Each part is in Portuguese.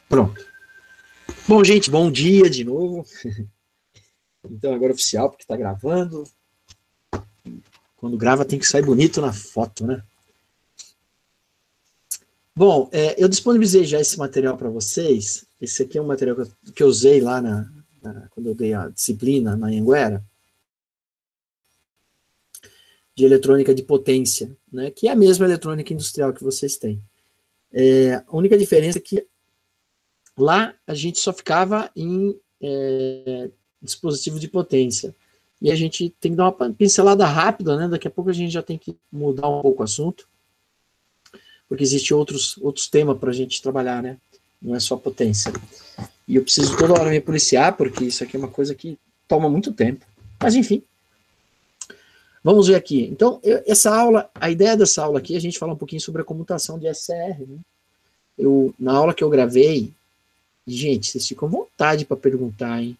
Pronto. Bom, gente, bom dia de novo. Então, agora é oficial, porque está gravando. Quando grava, tem que sair bonito na foto, né? Bom, eu disponibilizei já esse material para vocês. Esse aqui é um material que eu usei lá quando eu dei a disciplina na Anhanguera, de eletrônica de potência, né? Que é a mesma eletrônica industrial que vocês têm. A única diferença é que lá a gente só ficava em dispositivo de potência. E a gente tem que dar uma pincelada rápida, né? Daqui a pouco a gente já tem que mudar um pouco o assunto, porque existem outros temas para a gente trabalhar, né? Não é só potência. E eu preciso toda hora me policiar, porque isso aqui é uma coisa que toma muito tempo. Mas enfim, vamos ver aqui. Então, essa aula, a ideia dessa aula aqui é a gente falar um pouquinho sobre a comutação de SCR, né? Na aula que eu gravei, gente, vocês ficam à vontade para perguntar, hein?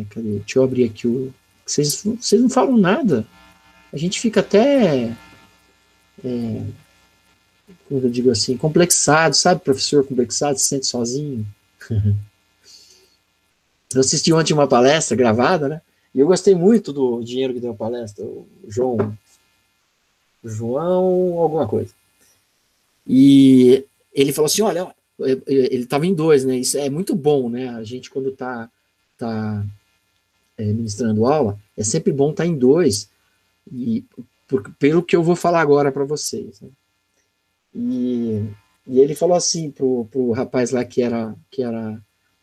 Cadê? Deixa eu abrir aqui o. Vocês não falam nada. A gente fica até. Como eu digo assim, complexado, sabe? Professor complexado, se sente sozinho. Eu assisti ontem uma palestra gravada, né? E eu gostei muito do dinheiro que deu a palestra, o João alguma coisa. E ele falou assim, olha, ele estava em dois, né? Isso é muito bom, né? A gente, quando está ministrando aula, é sempre bom estar em dois, e pelo que eu vou falar agora para vocês, né? E ele falou assim pro rapaz lá que era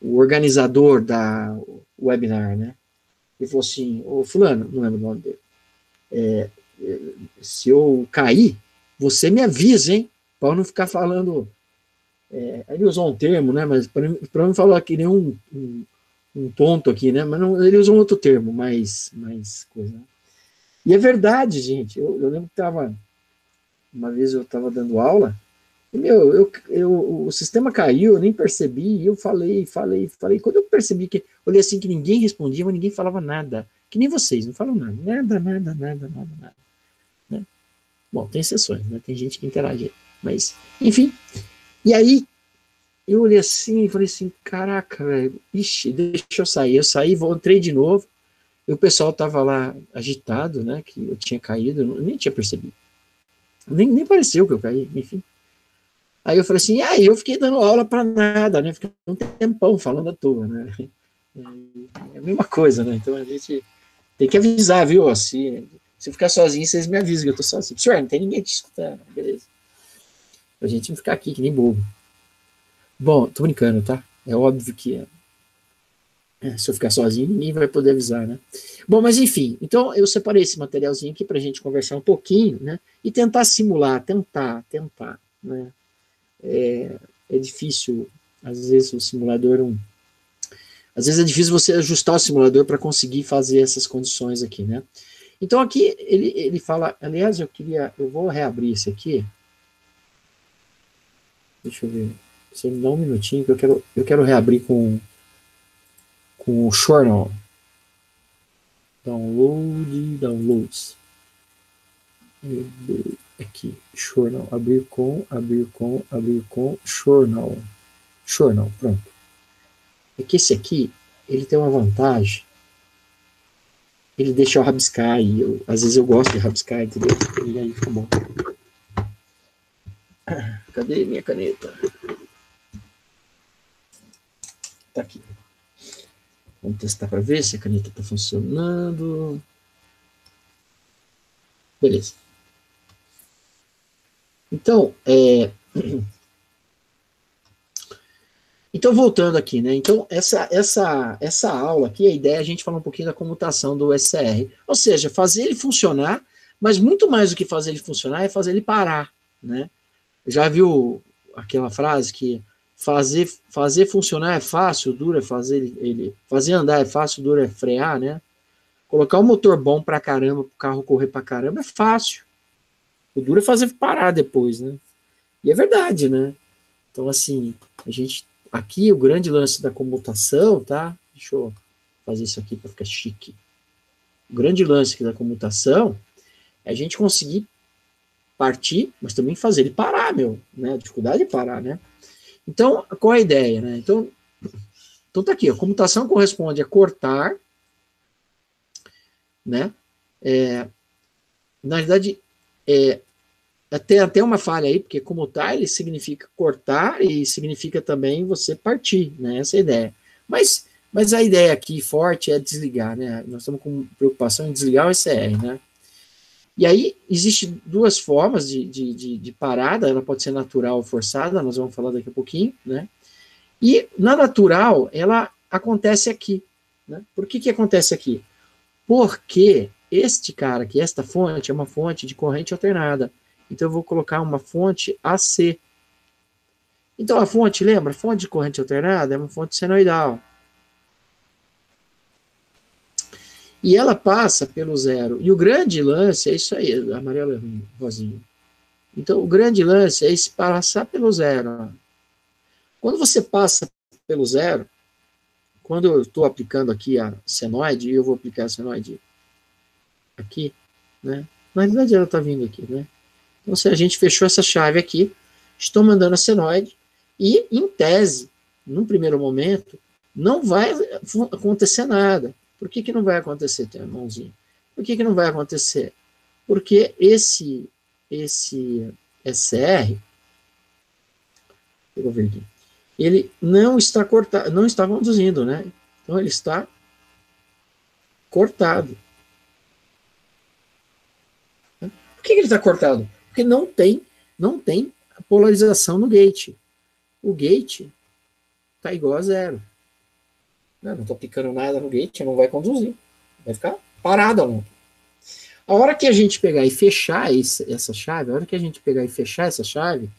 o organizador da webinar, né? Ele falou assim, ô fulano, não lembro o nome dele, se eu cair, você me avisa, hein? Para eu não ficar falando. Ele usou um termo, né? Mas para não falar que nem um tonto aqui, né? Mas não, ele usou um outro termo, mais coisa. Né? E é verdade, gente. Eu lembro que uma vez eu estava dando aula, e, o sistema caiu, eu nem percebi, e eu falei. Quando eu percebi que, olhei assim que ninguém respondia, mas ninguém falava nada. Que nem vocês, não falam nada. Nada. Né? Bom, tem exceções, né? Tem gente que interage. Mas, enfim. E aí, eu olhei assim e falei assim, caraca, velho, ixi, deixa eu sair. Eu saí, entrei de novo, e o pessoal tava lá agitado, né? Que eu tinha caído, eu nem tinha percebido. Nem pareceu que eu caí, enfim. Aí eu falei assim, aí eu fiquei dando aula para nada, né? Fiquei um tempão falando à toa, né? É a mesma coisa, né? Então a gente tem que avisar, viu? Se eu ficar sozinho, vocês me avisam que eu tô sozinho. Senhor, não tem ninguém te escutando, beleza. Pra gente não ficar aqui que nem bobo. Bom, tô brincando, tá? É óbvio que se eu ficar sozinho, ninguém vai poder avisar, né? Bom, mas enfim, então eu separei esse materialzinho aqui pra gente conversar um pouquinho, né? E tentar simular, tentar, né? É difícil, às vezes o simulador às vezes é difícil você ajustar o simulador para conseguir fazer essas condições aqui, né? Então aqui ele fala, aliás, eu vou reabrir esse aqui. Deixa eu ver. Você me dá um minutinho que eu quero reabrir com o Journal. Downloads. Aqui, Journal. Abrir com Journal. Journal, pronto. É que esse aqui, ele tem uma vantagem. Ele deixa eu rabiscar e às vezes eu gosto de rabiscar, entendeu? E aí fica bom. Cadê minha caneta? Tá aqui. Vamos testar para ver se a caneta está funcionando. Beleza. Então, então voltando aqui, né? Então, essa aula aqui, a ideia é a gente falar um pouquinho da comutação do SCR. Ou seja, fazer ele funcionar, mas muito mais do que fazer ele funcionar é fazer ele parar, né? Já viu aquela frase que fazer funcionar é fácil, duro é fazer andar é fácil, duro é frear, né? Colocar um motor bom pra caramba, pro carro correr pra caramba é fácil. O duro é fazer parar depois, né? E é verdade, né? Então, assim, aqui o grande lance da comutação, tá? Deixa eu fazer isso aqui para ficar chique. O grande lance aqui da comutação é a gente conseguir partir, mas também fazer ele parar, né? A dificuldade de parar, né? Então, qual é a ideia, né? Então tá aqui, a comutação corresponde a cortar, né? Na verdade, tem até uma falha aí, porque comutar, ele significa cortar e significa também você partir, né? Essa é a ideia. Mas a ideia aqui forte é desligar, né? Nós estamos com preocupação em desligar o SR, né? E aí, existem duas formas de parada, ela pode ser natural ou forçada, nós vamos falar daqui a pouquinho, né? E na natural, ela acontece aqui, né? Por que acontece aqui? Porque este cara aqui, esta fonte, é uma fonte de corrente alternada. Então, eu vou colocar uma fonte AC. Então, a fonte, lembra? A fonte de corrente alternada é uma fonte senoidal. E ela passa pelo zero. E o grande lance é isso aí, amarelo e rosinho. Então, o grande lance é esse passar pelo zero. Quando você passa pelo zero, quando eu estou aplicando aqui a senoide, eu vou aplicar a senoide aqui, né? Na verdade, ela está vindo aqui, né? Então, se a gente fechou essa chave aqui, estou mandando a senoide, e, em tese, num primeiro momento, não vai acontecer nada. Por que não vai acontecer, tem a mãozinha? Por que não vai acontecer? Porque esse SR, eu vou ver aqui, ele não está cortado, não está conduzindo, né? Então ele está cortado. Por que ele está cortado? Porque não tem polarização no gate. O gate está igual a zero. Não estou aplicando nada no gate, não vai conduzir. Vai ficar parado a lâmpada. A hora que a gente pegar e fechar essa chave, a hora que a gente pegar e fechar essa chave,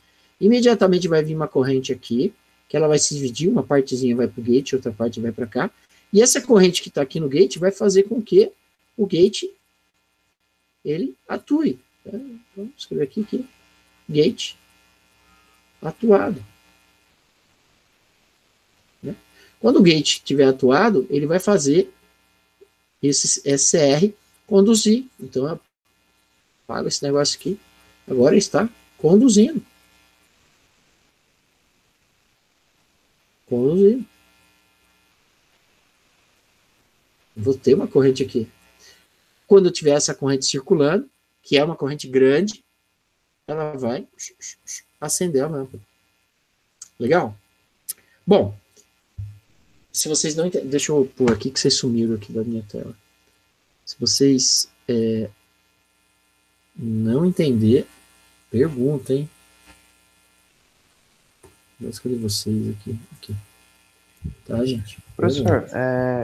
imediatamente vai vir uma corrente aqui, que ela vai se dividir, uma partezinha vai para o gate, outra parte vai para cá, e essa corrente que está aqui no gate vai fazer com que o gate ele atue. Vamos escrever aqui que gate atuado. Né? Quando o gate estiver atuado, ele vai fazer esse SR conduzir. Então, eu apago esse negócio aqui. Agora está conduzindo. Conduzindo. Vou ter uma corrente aqui. Quando eu tiver essa corrente circulando, que é uma corrente grande, ela vai acender a lâmpada. Legal? Bom, se vocês não entendem, deixa eu pôr aqui que vocês sumiram aqui da minha tela. Se vocês não entender, pergunta, hein? Vou escolher vocês aqui. Tá, gente? Professor,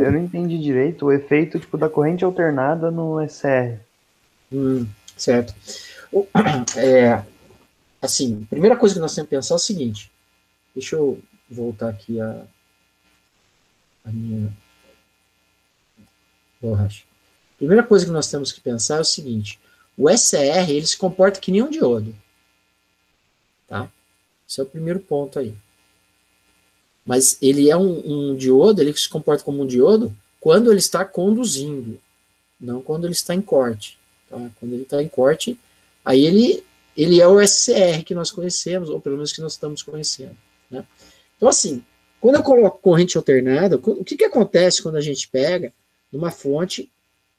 eu não entendi direito o efeito tipo da corrente alternada no SR. Certo. Assim, a primeira coisa que nós temos que pensar é o seguinte. Deixa eu voltar aqui a minha borracha. A primeira coisa que nós temos que pensar é o seguinte. O SR, ele se comporta que nem um diodo. Tá? Esse é o primeiro ponto aí. Mas ele é um diodo, ele se comporta como um diodo quando ele está conduzindo, não quando ele está em corte. Tá? Quando ele está em corte, aí ele é o SCR que nós conhecemos, ou pelo menos que nós estamos conhecendo. Né? Então, assim, quando eu coloco corrente alternada, o que acontece quando a gente pega numa fonte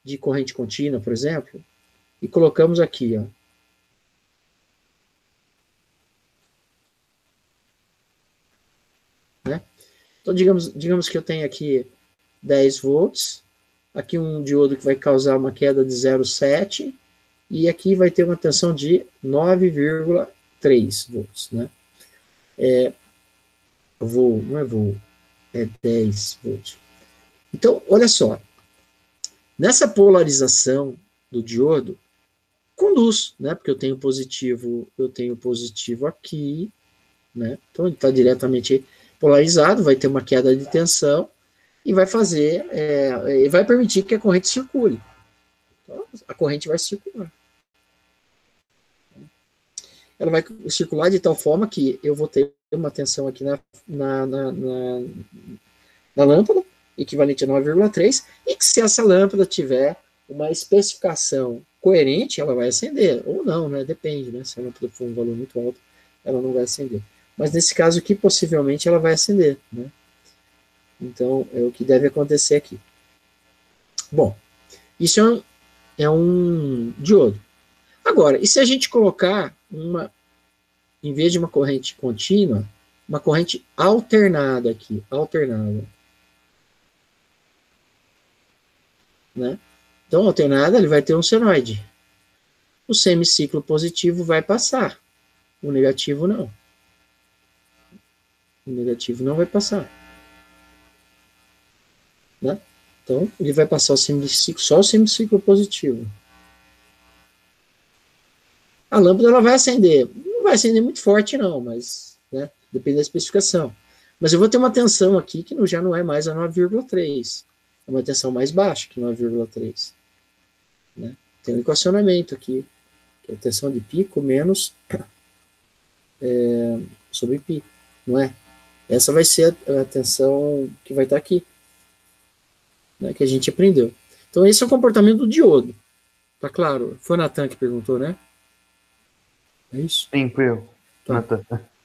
de corrente contínua, por exemplo, e colocamos aqui, ó, né? Então, digamos que eu tenho aqui 10 volts, aqui um diodo que vai causar uma queda de 0,7, e aqui vai ter uma tensão de 9,3 volts, né? Não é volt, é 10 volts. Então, olha só, nessa polarização do diodo, conduz, né? Porque eu tenho positivo aqui, né? Então ele está diretamente polarizado, vai ter uma queda de tensão e vai fazer, vai permitir que a corrente circule. Então, a corrente vai circular. Ela vai circular de tal forma que eu vou ter uma tensão aqui na lâmpada, equivalente a 9,3, e que se essa lâmpada tiver uma especificação coerente, ela vai acender, ou não, né? Depende, né? Se a lâmpada for um valor muito alto, ela não vai acender. Mas nesse caso aqui, possivelmente, ela vai acender, né? Então, é o que deve acontecer aqui. Bom, isso é um diodo. Agora, e se a gente colocar em vez de uma corrente contínua, uma corrente alternada aqui, alternada, né? Então, alternada, ele vai ter um senoide. O semiciclo positivo vai passar, o negativo não. O negativo não vai passar, né? Então, ele vai passar só o semiciclo positivo. A lâmpada ela vai acender. Não vai acender muito forte, não, mas né, depende da especificação. Mas eu vou ter uma tensão aqui que já não é mais a 9,3. É uma tensão mais baixa que 9,3. Né? Tem um equacionamento aqui, que é a tensão de pico menos sobre π, não é? Essa vai ser a tensão que vai estar aqui, né, que a gente aprendeu. Então, esse é o comportamento do diodo. Tá claro? Foi o Natan que perguntou, né? É isso? Sim, fui eu. Tá.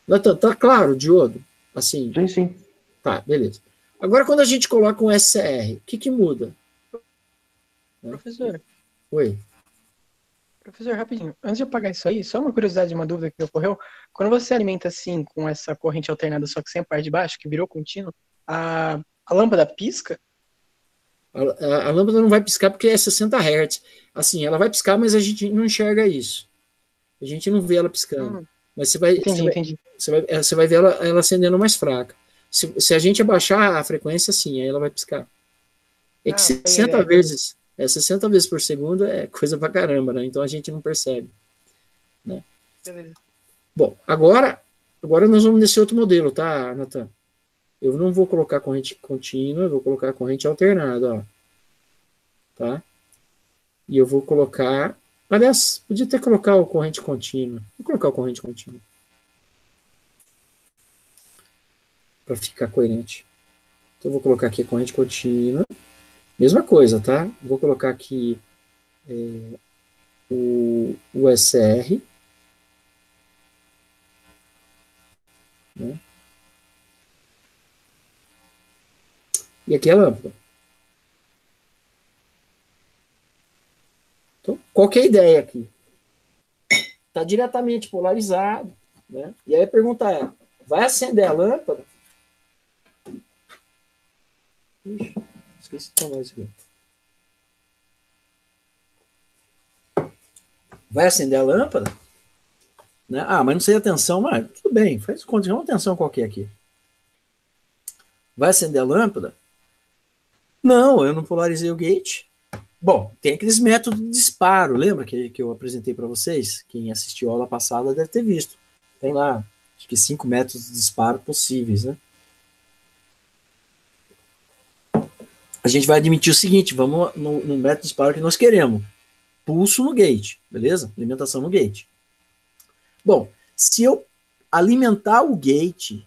Natan, tá claro o diodo? Assim. Sim, sim. Tá, beleza. Agora, quando a gente coloca um SCR, o que muda? Professor. Oi. Professor, rapidinho. Antes de eu apagar isso aí, só uma curiosidade, uma dúvida que ocorreu. Quando você alimenta assim, com essa corrente alternada, só que sem a parte de baixo, que virou contínuo, a lâmpada pisca? A lâmpada não vai piscar porque é 60 Hz. Assim, ela vai piscar, mas a gente não enxerga isso. A gente não vê ela piscando. Mas você vai, entendi. Você vai ver ela acendendo mais fraca. Se a gente abaixar a frequência, sim, aí ela vai piscar. É que 60 vezes por segundo é coisa pra caramba, né? Então a gente não percebe. Né? Beleza. Bom, agora nós vamos nesse outro modelo, tá, Natan? Eu não vou colocar corrente contínua, eu vou colocar corrente alternada, ó. Tá? E eu vou colocar... Aliás, podia até colocar o corrente contínua. Vou colocar o corrente contínua. Para ficar coerente. Então, eu vou colocar aqui a corrente contínua. Mesma coisa, tá? Vou colocar aqui o SR. Né? E aqui é a lâmpada. Então, qual que é a ideia aqui? Está diretamente polarizado. Né? E aí a pergunta é, vai acender a lâmpada? Ixi, esqueci de tomar isso aqui. Vai acender a lâmpada? Né? Ah, mas não sei a tensão, mas tudo bem, faz conta, uma tensão qualquer aqui. Vai acender a lâmpada? Não, eu não polarizei o gate. Bom, tem aqueles métodos de disparo, lembra que eu apresentei para vocês? Quem assistiu a aula passada deve ter visto. Tem lá, acho que 5 métodos de disparo possíveis, né? A gente vai admitir o seguinte, vamos no método de disparo que nós queremos. Pulso no gate, beleza? Alimentação no gate. Bom, se eu alimentar o gate,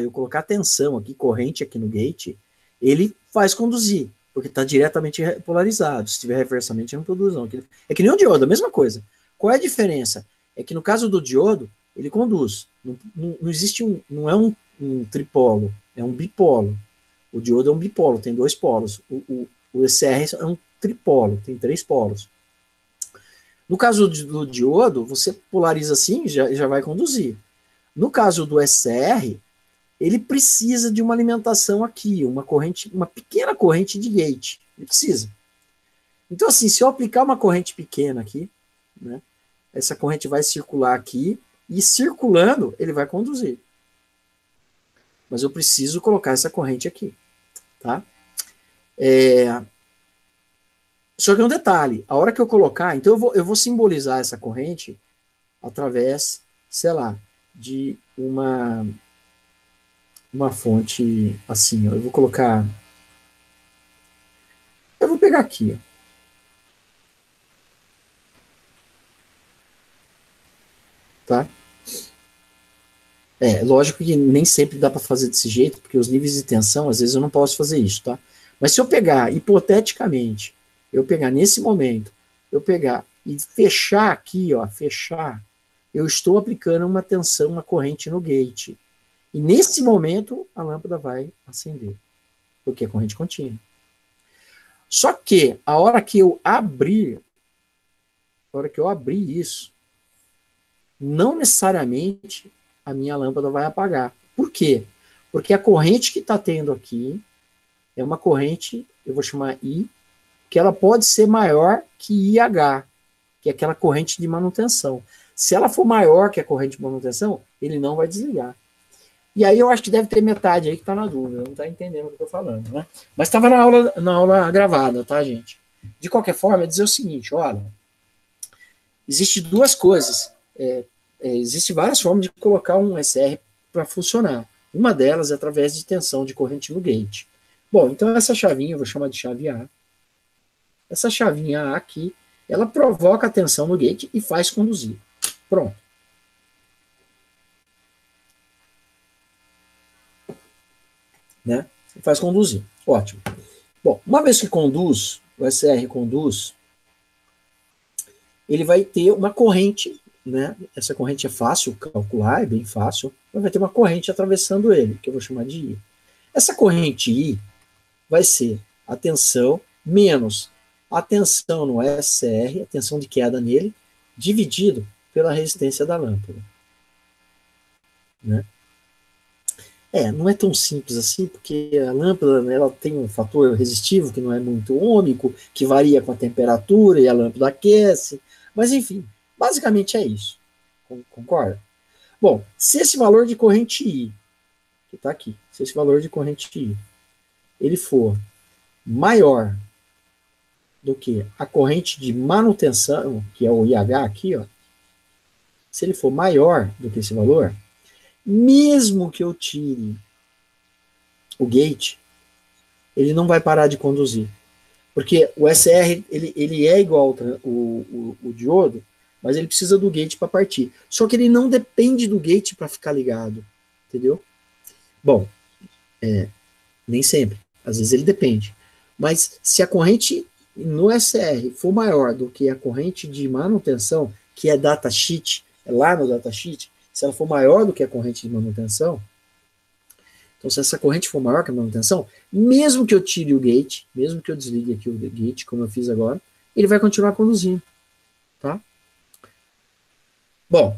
eu colocar tensão aqui, corrente aqui no gate, ele faz conduzir, porque está diretamente polarizado. Se tiver reversamente, não produz não. É que nem o diodo, a mesma coisa. Qual é a diferença? É que no caso do diodo, ele conduz. Não existe não é um tripolo, é um bipolo. O diodo é um bipolo, tem 2 polos. O SR é um tripolo, tem 3 polos. No caso do diodo, você polariza assim, já vai conduzir. No caso do SR, ele precisa de uma alimentação aqui, uma pequena corrente de gate. Ele precisa. Então, assim, se eu aplicar uma corrente pequena aqui, né, essa corrente vai circular aqui, e circulando, ele vai conduzir. Mas eu preciso colocar essa corrente aqui. Tá? Só que é um detalhe, a hora que eu colocar, então eu vou simbolizar essa corrente através, sei lá, de uma fonte assim, ó. Eu vou colocar, eu vou pegar aqui, ó. Tá? Lógico que nem sempre dá para fazer desse jeito, porque os níveis de tensão, às vezes eu não posso fazer isso, tá? Mas se eu pegar, hipoteticamente, eu pegar nesse momento, eu pegar e fechar aqui, ó, fechar eu estou aplicando uma tensão, uma corrente no gate. E nesse momento, a lâmpada vai acender, porque é corrente contínua. Só que, a hora que eu abrir isso, não necessariamente a minha lâmpada vai apagar. Por quê? Porque a corrente que está tendo aqui é uma corrente, eu vou chamar I, que ela pode ser maior que IH, que é aquela corrente de manutenção. Se ela for maior que a corrente de manutenção, ele não vai desligar. E aí eu acho que deve ter metade aí que está na dúvida, não está entendendo o que eu estou falando, né? Mas estava na aula gravada, tá, gente? De qualquer forma, é dizer o seguinte, olha, existe duas coisas. Existe várias formas de colocar um SR para funcionar. Uma delas é através de tensão de corrente no gate. Bom, então essa chavinha, eu vou chamar de chave A. Essa chavinha A aqui, ela provoca a tensão no gate e faz conduzir. Pronto. Né? Faz conduzir. Ótimo. Bom, uma vez que conduz, o SR conduz, ele vai ter uma corrente, né? Essa corrente é fácil calcular, é bem fácil, mas vai ter uma corrente atravessando ele, que eu vou chamar de I. Essa corrente I vai ser a tensão menos a tensão no SR, a tensão de queda nele, dividido pela resistência da lâmpada. Né? Não é tão simples assim, porque a lâmpada ela tem um fator resistivo que não é muito ômico, que varia com a temperatura e a lâmpada aquece, mas enfim, basicamente é isso. Concorda? Bom, se esse valor de corrente I, que está aqui, se esse valor de corrente I, ele for maior do que a corrente de manutenção, que é o IH aqui, ó, se ele for maior do que esse valor, mesmo que eu tire o gate, ele não vai parar de conduzir. Porque o SR, ele é igual o diodo, mas ele precisa do gate para partir. Só que ele não depende do gate para ficar ligado. Entendeu? Bom, nem sempre. Às vezes ele depende. Mas se a corrente no SR for maior do que a corrente de manutenção, que é datasheet, é lá no datasheet, se ela for maior do que a corrente de manutenção, então se essa corrente for maior que a manutenção, mesmo que eu tire o gate, mesmo que eu desligue aqui o gate, como eu fiz agora, ele vai continuar conduzindo. Tá? Bom,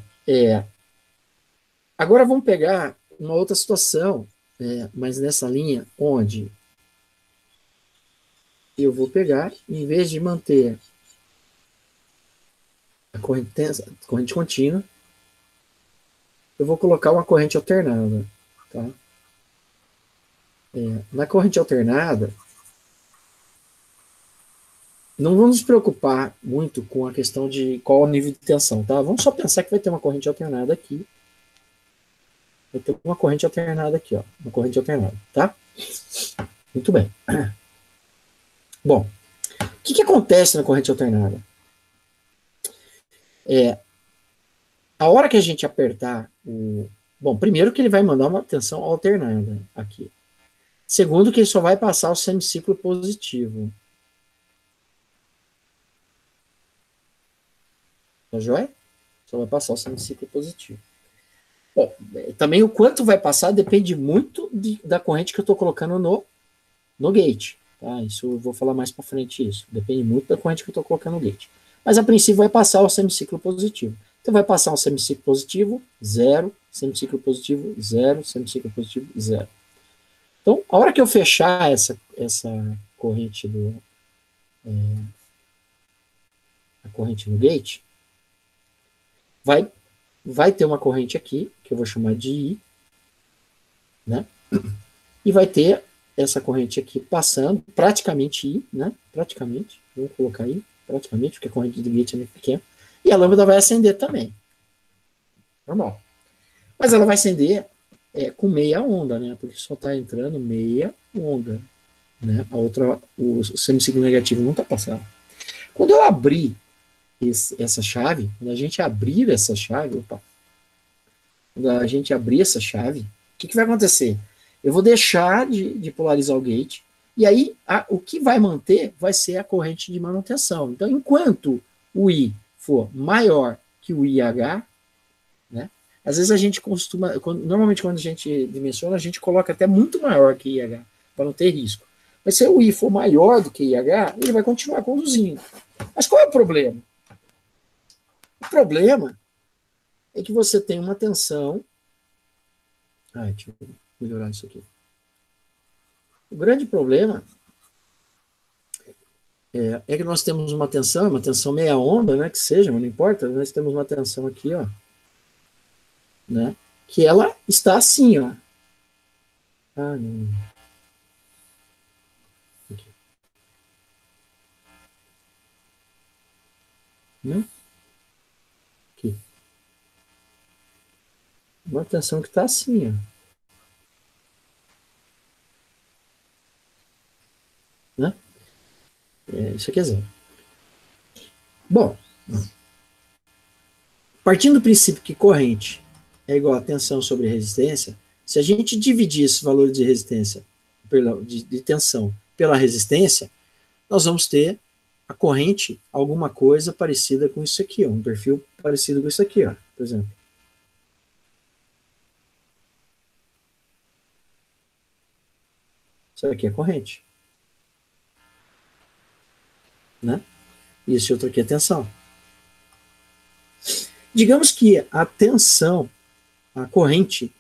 agora vamos pegar uma outra situação, mas nessa linha, onde eu vou pegar, em vez de manter a corrente contínua, eu vou colocar uma corrente alternada. Tá? Na corrente alternada, não vamos nos preocupar muito com a questão de qual é o nível de tensão. Tá? Vamos só pensar que vai ter uma corrente alternada aqui. Vai ter uma corrente alternada aqui. Ó, uma corrente alternada. Tá? Muito bem. Bom, o que acontece na corrente alternada? A hora que a gente apertar Bom, primeiro que ele vai mandar uma tensão alternada aqui. Segundo que ele só vai passar o semiciclo positivo. Tá joia? Só vai passar o semiciclo positivo. Bom, também o quanto vai passar depende muito da corrente que eu estou colocando no gate. Tá? Isso eu vou falar mais para frente isso. Depende muito da corrente que eu estou colocando no gate. Mas a princípio vai passar o semiciclo positivo. Então vai passar um semiciclo positivo, 0, semiciclo positivo, 0, semiciclo positivo, 0. Então, a hora que eu fechar essa corrente a corrente no gate, vai ter uma corrente aqui, que eu vou chamar de I, né? E vai ter essa corrente aqui passando, praticamente I, né? Praticamente, vamos colocar I, praticamente, porque a corrente do gate é muito pequena. E a lâmpada vai acender também. Normal. Mas ela vai acender com meia onda, né? Porque só está entrando meia onda. Né? O semiciclo negativo não está passando. Quando eu abrir essa chave, quando a gente abrir essa chave, quando a gente abrir essa chave, o que vai acontecer? Eu vou deixar de polarizar o gate, e aí o que vai manter vai ser a corrente de manutenção. Então, enquanto o I for maior que o IH, né? Às vezes a gente costuma, normalmente quando a gente dimensiona, a gente coloca até muito maior que IH, para não ter risco. Mas se o I for maior do que IH, ele vai continuar conduzindo. Mas qual é o problema? O problema é que você tem uma tensão. Deixa eu melhorar isso aqui. O grande problema é que nós temos uma tensão meia onda, né, que seja, mas não importa, nós temos uma tensão aqui, ó, né, que ela está assim, ó. Não. Aqui. Não? Aqui. Uma tensão que está assim, ó. Né? Isso aqui é zero. Bom, partindo do princípio que corrente é igual a tensão sobre resistência, se a gente dividir esse valor de resistência, de tensão, pela resistência, nós vamos ter a corrente alguma coisa parecida com isso aqui, ó, um perfil parecido com isso aqui, ó, por exemplo. Isso aqui é corrente. Né? E esse outro aqui é tensão. Digamos que a tensão, a corrente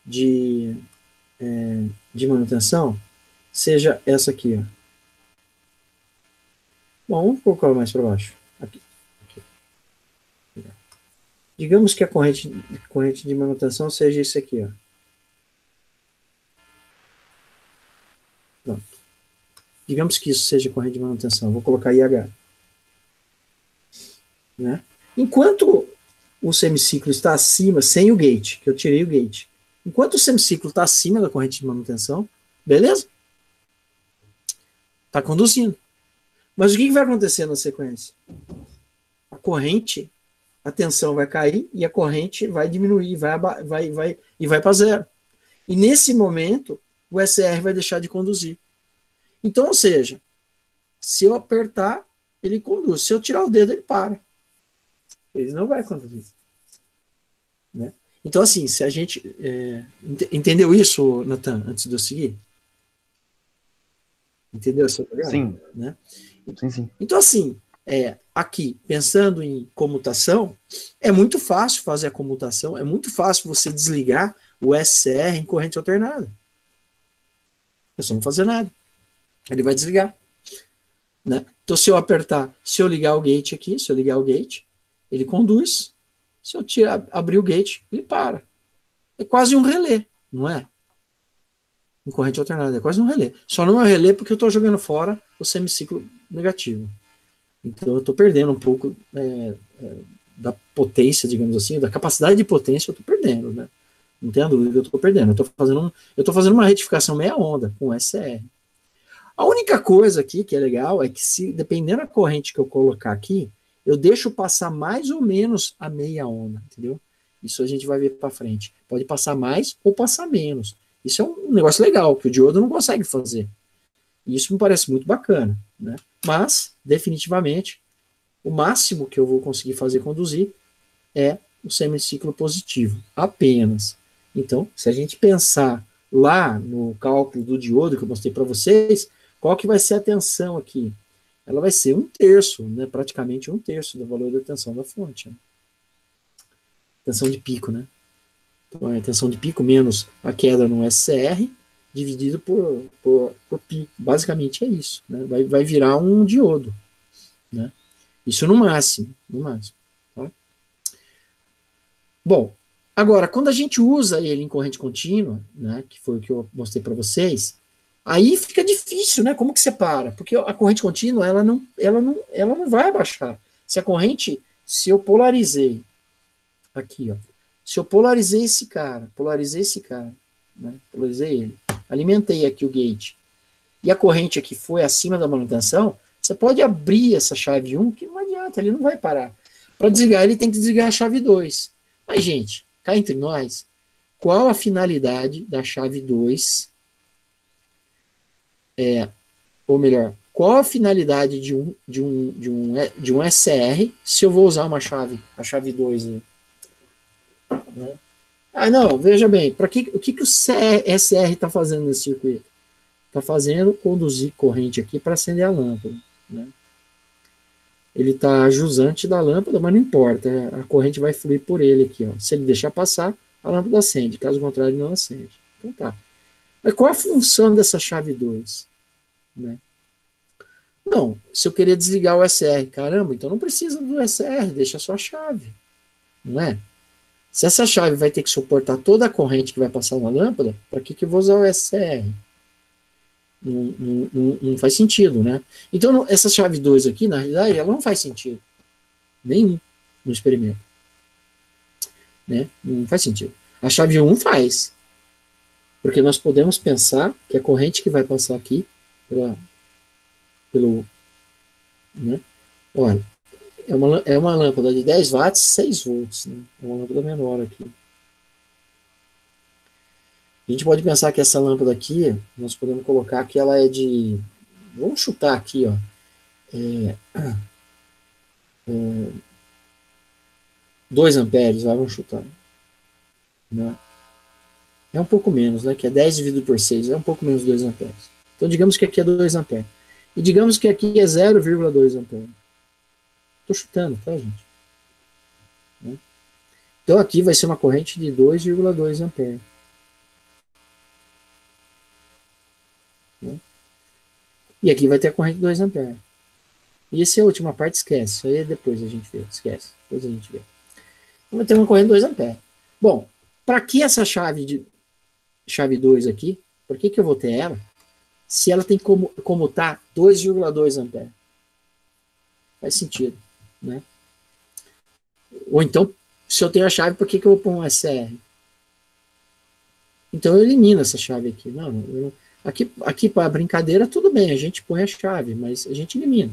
de manutenção, seja essa aqui. Ó. Bom, vamos colocar mais para baixo. Aqui. Digamos que a corrente de manutenção seja isso aqui. Ó. Pronto. Digamos que isso seja corrente de manutenção. Vou colocar IH. Né? Enquanto o semiciclo está acima, sem o gate, que eu tirei o gate. Enquanto o semiciclo está acima da corrente de manutenção, beleza? Está conduzindo. Mas o que vai acontecer na sequência? A corrente, a tensão vai cair e a corrente vai diminuir, vai para zero. E nesse momento, o SR vai deixar de conduzir. Então, ou seja, se eu apertar, ele conduz. Se eu tirar o dedo, ele para. Ele não vai conduzir. Né? Então, assim, se a gente... entendeu isso, Natan, antes de eu seguir? Entendeu essa jogada? Sim. Né? Sim. Então, assim, aqui, pensando em comutação, é muito fácil fazer a comutação, é muito fácil você desligar o SR em corrente alternada. É só não fazer nada. Ele vai desligar. Né? Então, se eu ligar o gate aqui, ele conduz. Se eu abrir o gate, ele para. É quase um relé, não é? Em corrente alternada, é quase um relé. Só não é um relé porque eu estou jogando fora o semiciclo negativo. Então, eu estou perdendo um pouco da potência, digamos assim, da capacidade de potência, eu estou perdendo, né? Não tenha dúvida que eu estou perdendo. Eu estou fazendo uma retificação meia onda com SR. A única coisa aqui que é legal é que, dependendo da corrente que eu colocar aqui, eu deixo passar mais ou menos a meia onda, entendeu? Isso a gente vai ver para frente. Pode passar mais ou passar menos. Isso é um negócio legal, que o diodo não consegue fazer. E isso me parece muito bacana, né? Mas, definitivamente, o máximo que eu vou conseguir fazer conduzir é o semiciclo positivo, apenas. Então, se a gente pensar lá no cálculo do diodo que eu mostrei para vocês, qual que vai ser a tensão aqui? Ela vai ser 1/3, né? Praticamente 1/3 do valor da tensão da fonte. Né? Tensão de pico, né? Então, a tensão de pico menos a queda no SR dividido por π. Basicamente é isso. Né? Vai virar um diodo. Né? Isso no máximo. Tá? Bom, agora, quando a gente usa ele em corrente contínua, né, que foi o que eu mostrei para vocês, aí fica difícil, né? Como que separa? Porque a corrente contínua, ela não vai abaixar. Se eu polarizei aqui, ó, se eu polarizei esse cara, né? Polarizei ele, alimentei aqui o gate, e a corrente aqui foi acima da manutenção, você pode abrir essa chave 1, que não adianta, ele não vai parar. Para desligar, ele tem que desligar a chave 2. Mas, gente, cá entre nós, qual a finalidade da chave 2? Ou melhor, qual a finalidade de um SR se eu vou usar a chave 2? Né? né? Ah, não, veja bem, o que o SR está fazendo nesse circuito? Está fazendo conduzir corrente aqui para acender a lâmpada, né? Ele está jusante da lâmpada, mas não importa, a corrente vai fluir por ele aqui, ó. Se ele deixar passar, a lâmpada acende, caso contrário, não acende. Então tá. Mas qual a função dessa chave 2? Né? Não, se eu querer desligar o SR, caramba, então não precisa do SR, deixa só a chave, não é? Se essa chave vai ter que suportar toda a corrente que vai passar na lâmpada, para que eu vou usar o SR? Não faz sentido, né? Então, essa chave 2 aqui, na realidade, ela não faz sentido. Nenhum no experimento. Né? Não faz sentido. A chave 1 faz. Porque nós podemos pensar que a corrente que vai passar aqui, né? Olha, é uma lâmpada de 10 watts, 6 volts. Né? É uma lâmpada menor aqui. A gente pode pensar que essa lâmpada aqui, nós podemos colocar que ela é de... Vamos chutar aqui, ó. 2 amperes, vamos chutar. Né? É um pouco menos, né? Que é 10 dividido por 6, é um pouco menos de 2 amperes. Então, digamos que aqui é 2 amperes. E digamos que aqui é 0,2 amperes. Estou chutando, tá, gente? Né? Então, aqui vai ser uma corrente de 2,2 amperes. Né? E aqui vai ter a corrente de 2 amperes. E essa é a última parte, esquece. Isso aí depois a gente vê. Esquece. Depois a gente vê. Então, vai ter uma corrente de 2 amperes. Bom, para que essa chave 2 aqui? Por que eu vou ter ela? Se ela tem como comutar 2,2 amperes. Faz sentido. Né? Ou então, se eu tenho a chave, por que eu vou pôr um SR? Então eu elimino essa chave aqui. Aqui para brincadeira, tudo bem, a gente põe a chave, mas a gente elimina.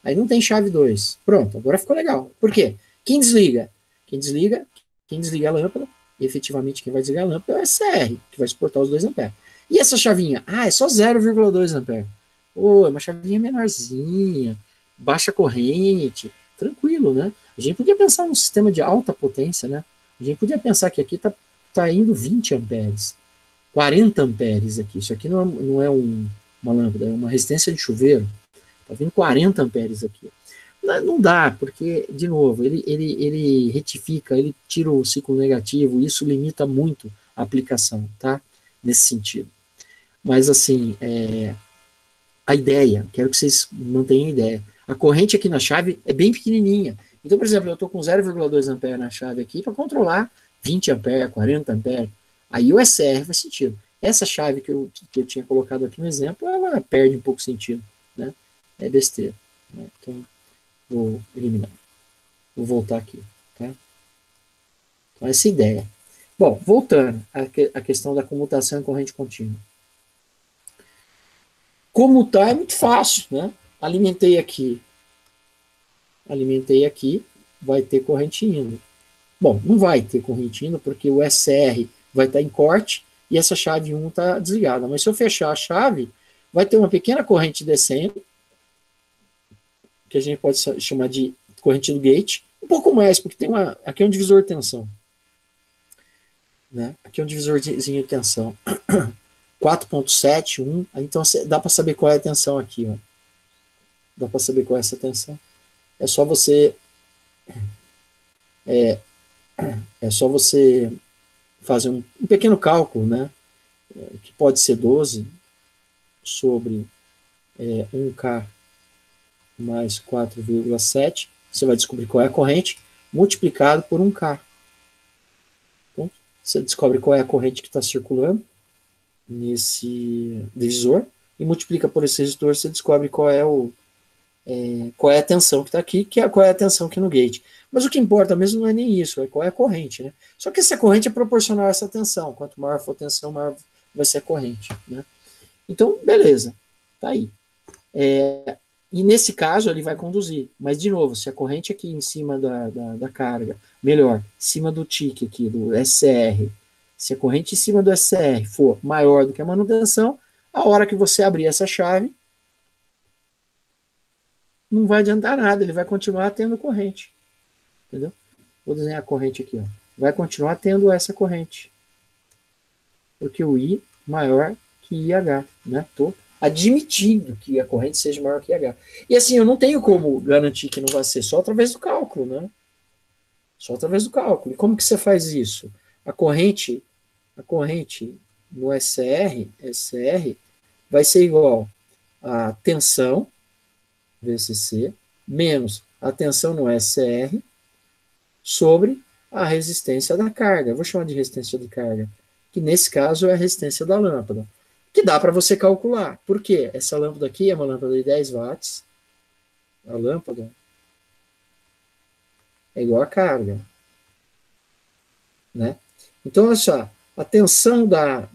Aí não tem chave 2. Pronto, agora ficou legal. Por quê? Quem desliga a lâmpada, efetivamente quem vai desligar a lâmpada é o SR, que vai suportar os 2 amperes. E essa chavinha? Ah, é só 0,2 amperes. É uma chavinha menorzinha, baixa corrente, tranquilo, né? A gente podia pensar num sistema de alta potência, né? A gente podia pensar que aqui tá indo 20 amperes, 40 amperes aqui. Isso aqui não é uma lâmpada, é uma resistência de chuveiro. Tá vindo 40 amperes aqui. Não dá, porque, de novo, ele retifica, ele tira o ciclo negativo, e isso limita muito a aplicação, tá? Nesse sentido. Mas, assim, a ideia, quero que vocês mantenham a ideia. A corrente aqui na chave é bem pequenininha. Então, por exemplo, eu estou com 0,2 ampere na chave aqui para controlar 20 ampere, 40 ampere. Aí o SR faz sentido. Essa chave que eu tinha colocado aqui no exemplo, ela perde um pouco de sentido. Né? É besteira. Né? Então, vou eliminar. Vou voltar aqui. Tá? Então, essa é a ideia. Bom, voltando à questão da comutação em corrente contínua. Comutar é muito fácil, né? Alimentei aqui, vai ter corrente indo. Bom, não vai ter corrente indo, porque o SR vai estar em corte e essa chave 1 está desligada. Mas se eu fechar a chave, vai ter uma pequena corrente descendo, que a gente pode chamar de corrente do gate, um pouco mais, porque aqui é um divisor de tensão. Né? Aqui é um divisorzinho de tensão. 4.7, 1, então dá para saber qual é a tensão aqui. Ó. Dá para saber qual é essa tensão. É só você fazer um pequeno cálculo, né? Que pode ser 12 sobre 1K mais 4,7. Você vai descobrir qual é a corrente, multiplicado por 1K. Então, você descobre qual é a corrente que está circulando nesse divisor e multiplica por esse resistor, você descobre qual é a tensão que está aqui, qual é a tensão aqui no gate. Mas o que importa mesmo não é nem isso, é qual é a corrente. Né? Só que essa corrente é proporcional a essa tensão. Quanto maior for a tensão, maior vai ser a corrente. Né? Então, beleza. Tá aí. E nesse caso, ele vai conduzir. Mas, de novo, se a corrente aqui em cima da carga, melhor, em cima do TIC aqui, do SR, se a corrente em cima do SR for maior do que a manutenção, a hora que você abrir essa chave, não vai adiantar nada, ele vai continuar tendo corrente. Entendeu? Vou desenhar a corrente aqui, ó. vai continuar tendo essa corrente. Porque o I maior que IH, né? Estou admitindo que a corrente seja maior que IH. E assim, eu não tenho como garantir que não vai ser, só através do cálculo, né? Só através do cálculo. E como que você faz isso? A corrente no SR vai ser igual a tensão, VCC, menos a tensão no SR, sobre a resistência da carga. Eu vou chamar de resistência de carga, que nesse caso é a resistência da lâmpada, que dá para você calcular. Por quê? Essa lâmpada aqui é uma lâmpada de 10 watts, a lâmpada é igual a carga, né? Então, olha só, a tensão da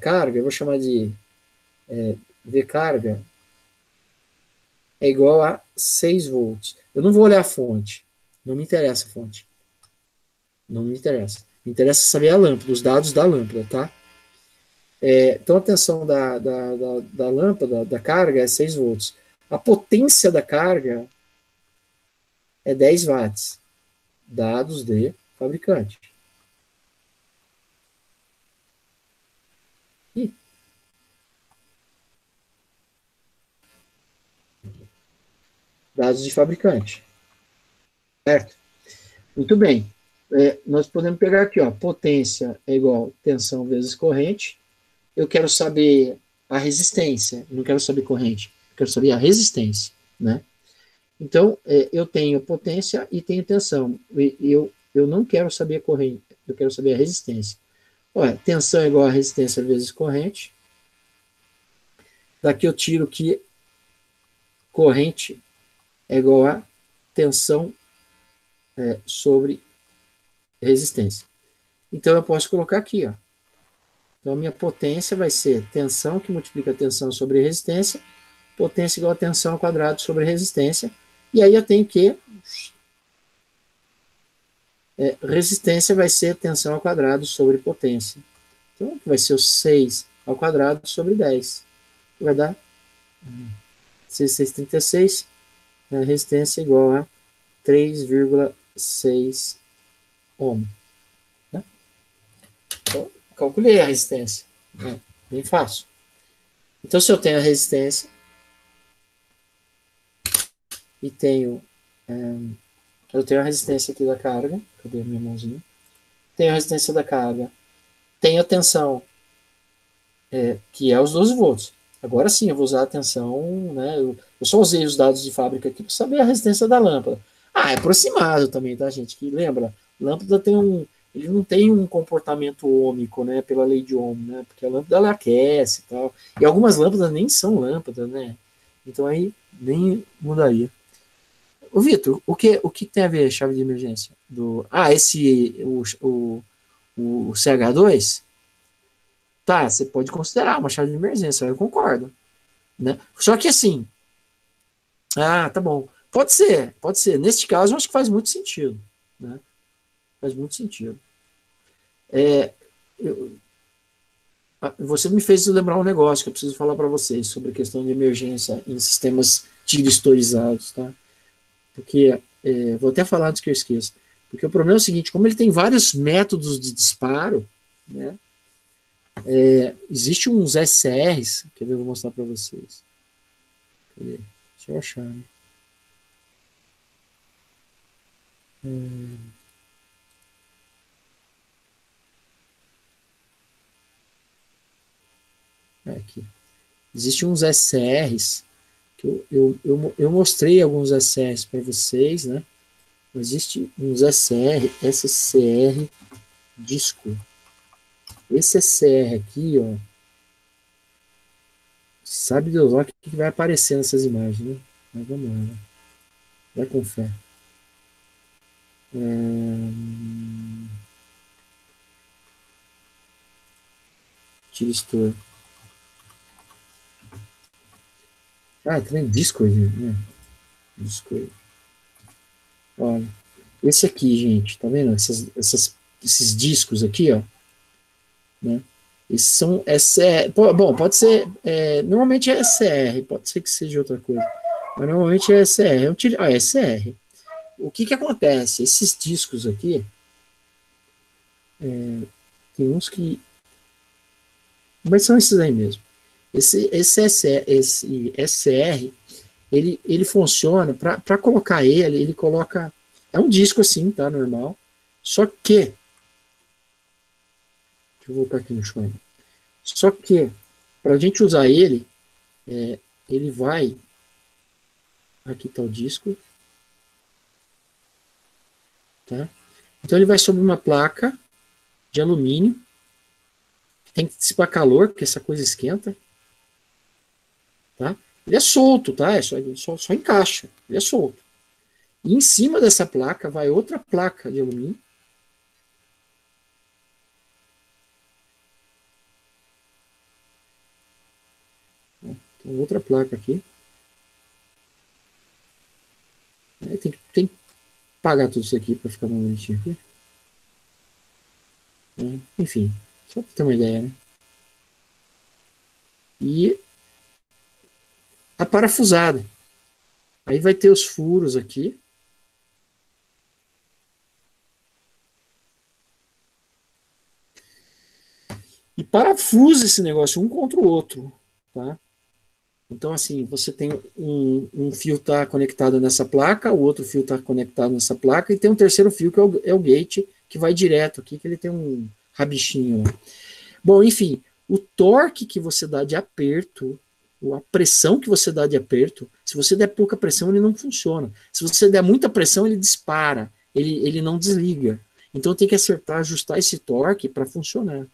carga, eu vou chamar de V carga, é igual a 6 volts. Eu não vou olhar a fonte, não me interessa a fonte. Não me interessa. Me interessa saber a lâmpada, os dados da lâmpada, tá? Então, a tensão da lâmpada, da carga, é 6 volts. A potência da carga é 10 watts. Dados de fabricante. E dados de fabricante. Certo? Muito bem. Nós podemos pegar aqui, ó, potência é igual a tensão vezes corrente. Eu quero saber a resistência, não quero saber corrente, eu quero saber a resistência, né? Então, eu tenho potência e tenho tensão. Eu não quero saber a corrente, eu quero saber a resistência. Olha, tensão é igual a resistência vezes corrente. Daqui eu tiro que corrente é igual a tensão sobre resistência. Então, eu posso colocar aqui, ó. Então, a minha potência vai ser tensão, que multiplica tensão sobre resistência, potência igual a tensão ao quadrado sobre resistência, e aí eu tenho que resistência vai ser tensão ao quadrado sobre potência. Então, vai ser o 6 ao quadrado sobre 10. Vai dar 636, resistência igual a 3,6 ohm. Né? Então, calculei a resistência. Bem fácil. Então, se eu tenho a resistência e tenho eu tenho a resistência aqui da carga, cadê a minha mãozinha? Tenho a resistência da carga, tenho a tensão, que é os 12 volts. Agora sim, eu vou usar a tensão, né? Eu só usei os dados de fábrica aqui para saber a resistência da lâmpada. É aproximado também, tá, gente? Que lembra, lâmpada ele não tem um comportamento ômico, né? Pela lei de Ohm, né? Porque a lâmpada ela aquece e tal. E algumas lâmpadas nem são lâmpadas, né? Então aí nem mudaria. Ô, Vitor, o que tem a ver a chave de emergência? O CH2? Tá, você pode considerar uma chave de emergência, eu concordo. Né? Só que assim, tá bom. Pode ser. Neste caso, eu acho que faz muito sentido. Né? Faz muito sentido. Você me fez lembrar um negócio que eu preciso falar para vocês sobre a questão de emergência em sistemas tiristorizados, tá? Porque, vou até falar antes que eu esqueça, porque o problema é o seguinte, como ele tem vários métodos de disparo, né, existe uns SRs, quer ver, eu vou mostrar para vocês. Cadê? Deixa eu achar, né? Aqui. Existem uns SRs, que eu mostrei alguns SRs para vocês, né? Existe uns SCR disco. Esse SCR aqui, ó, sabe Deus lá o que vai aparecer nessas imagens, né? Mas vamos lá, né? Vai com fé. Tiristor. Tem disco aí, né? Disco aí. Olha, esse aqui, gente, tá vendo? Esses discos aqui, ó, né? Esses são SR. Bom, pode ser, normalmente é SR, pode ser que seja outra coisa, mas normalmente é SR. SR. O que acontece? Esses discos aqui, Tem uns que... Mas são esses aí mesmo. Esse SR, ele funciona, para colocar ele coloca... É um disco assim, tá? Normal. Só que... Deixa eu voltar aqui no show. Só que, para a gente usar ele, ele vai... Aqui está o disco. Tá? Então ele vai sobre uma placa de alumínio. Tem que dissipar calor, porque essa coisa esquenta. Tá? Ele é solto, tá? Só encaixa. Ele é solto. E em cima dessa placa vai outra placa de alumínio. Tem outra placa aqui. Tem que pagar tudo isso aqui para ficar mais bonitinho aqui. Enfim, só para ter uma ideia, né? E a parafusada. Aí vai ter os furos aqui. E parafusa esse negócio um contra o outro, tá? Então, assim, você tem um fio tá conectado nessa placa, o outro fio está conectado nessa placa, e tem um terceiro fio que é o gate, que vai direto aqui, que ele tem um rabichinho lá. Bom, enfim, o torque que você dá de aperto, a pressão que você dá de aperto, se você der pouca pressão, ele não funciona. Se você der muita pressão, ele dispara, ele não desliga. Então tem que acertar, ajustar esse torque para funcionar.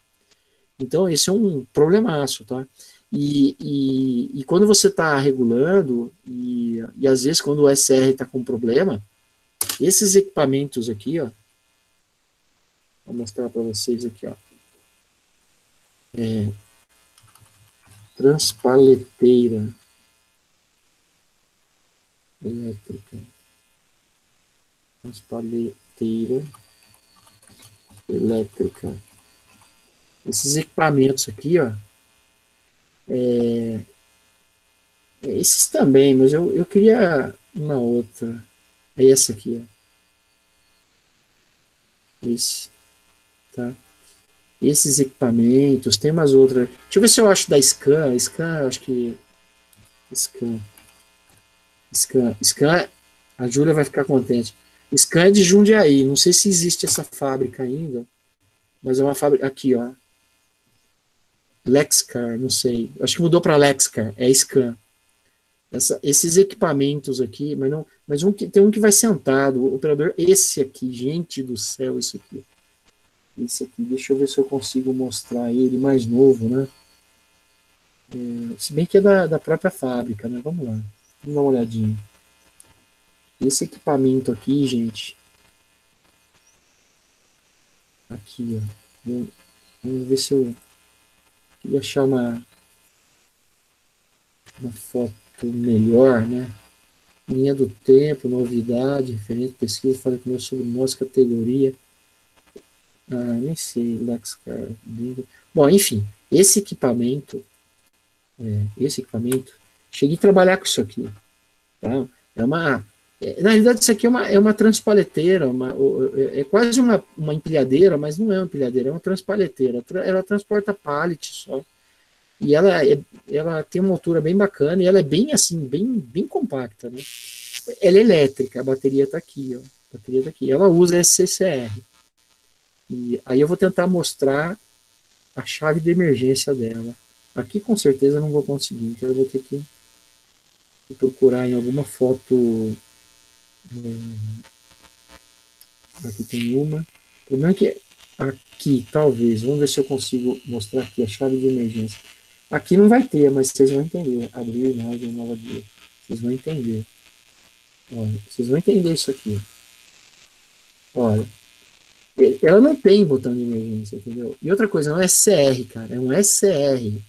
Então esse é um problemaço, tá? E quando você está regulando, e às vezes quando o SR está com problema, esses equipamentos aqui, ó, vou mostrar para vocês aqui, ó, transpaleteira elétrica, transpaleteira elétrica, esses equipamentos aqui, ó, esses também, mas eu queria uma outra. É essa aqui, ó. Esse, tá? Esses equipamentos, tem umas outras. Deixa eu ver se eu acho da Scan. Scan, acho que. Scan, a Júlia vai ficar contente. Scan é de Jundiaí. Não sei se existe essa fábrica ainda, mas é uma fábrica. Aqui, ó. Lexcar, não sei. Acho que mudou para Lexcar. É Scan. Esses equipamentos aqui, mas tem um que vai sentado. O operador, esse aqui, gente do céu, isso aqui. Esse aqui, deixa eu ver se eu consigo mostrar ele mais novo, né? Se bem que é da própria fábrica, né? Vamos lá, vamos dar uma olhadinha. Esse equipamento aqui, gente. Aqui, ó. Vamos ver se eu queria achar uma foto melhor, né? Linha do tempo, novidade, referente, pesquisa, fala com sobre nossa categoria. Nem sei, Lexcar. Bom, enfim, esse equipamento, cheguei a trabalhar com isso aqui. Tá? Na realidade, isso aqui é uma transpaleteira, é quase uma empilhadeira, mas não é uma empilhadeira, é uma transpaleteira. Ela transporta pallet só. E ela tem uma altura bem bacana, e ela é bem assim, bem compacta, né? Ela é elétrica, a bateria está aqui, ó. A bateria tá aqui. Ela usa SCCR. E aí eu vou tentar mostrar a chave de emergência dela. Aqui com certeza eu não vou conseguir, então eu vou ter que procurar em alguma foto. Aqui tem uma. O problema é que aqui, talvez, vamos ver se eu consigo mostrar aqui a chave de emergência. Aqui não vai ter, mas vocês vão entender. Abrir a imagem nova dia. Vocês vão entender. Olha, vocês vão entender isso aqui. Olha. Ela não tem botão de emergência, entendeu? E outra coisa, não é SCR, cara. É um SCR.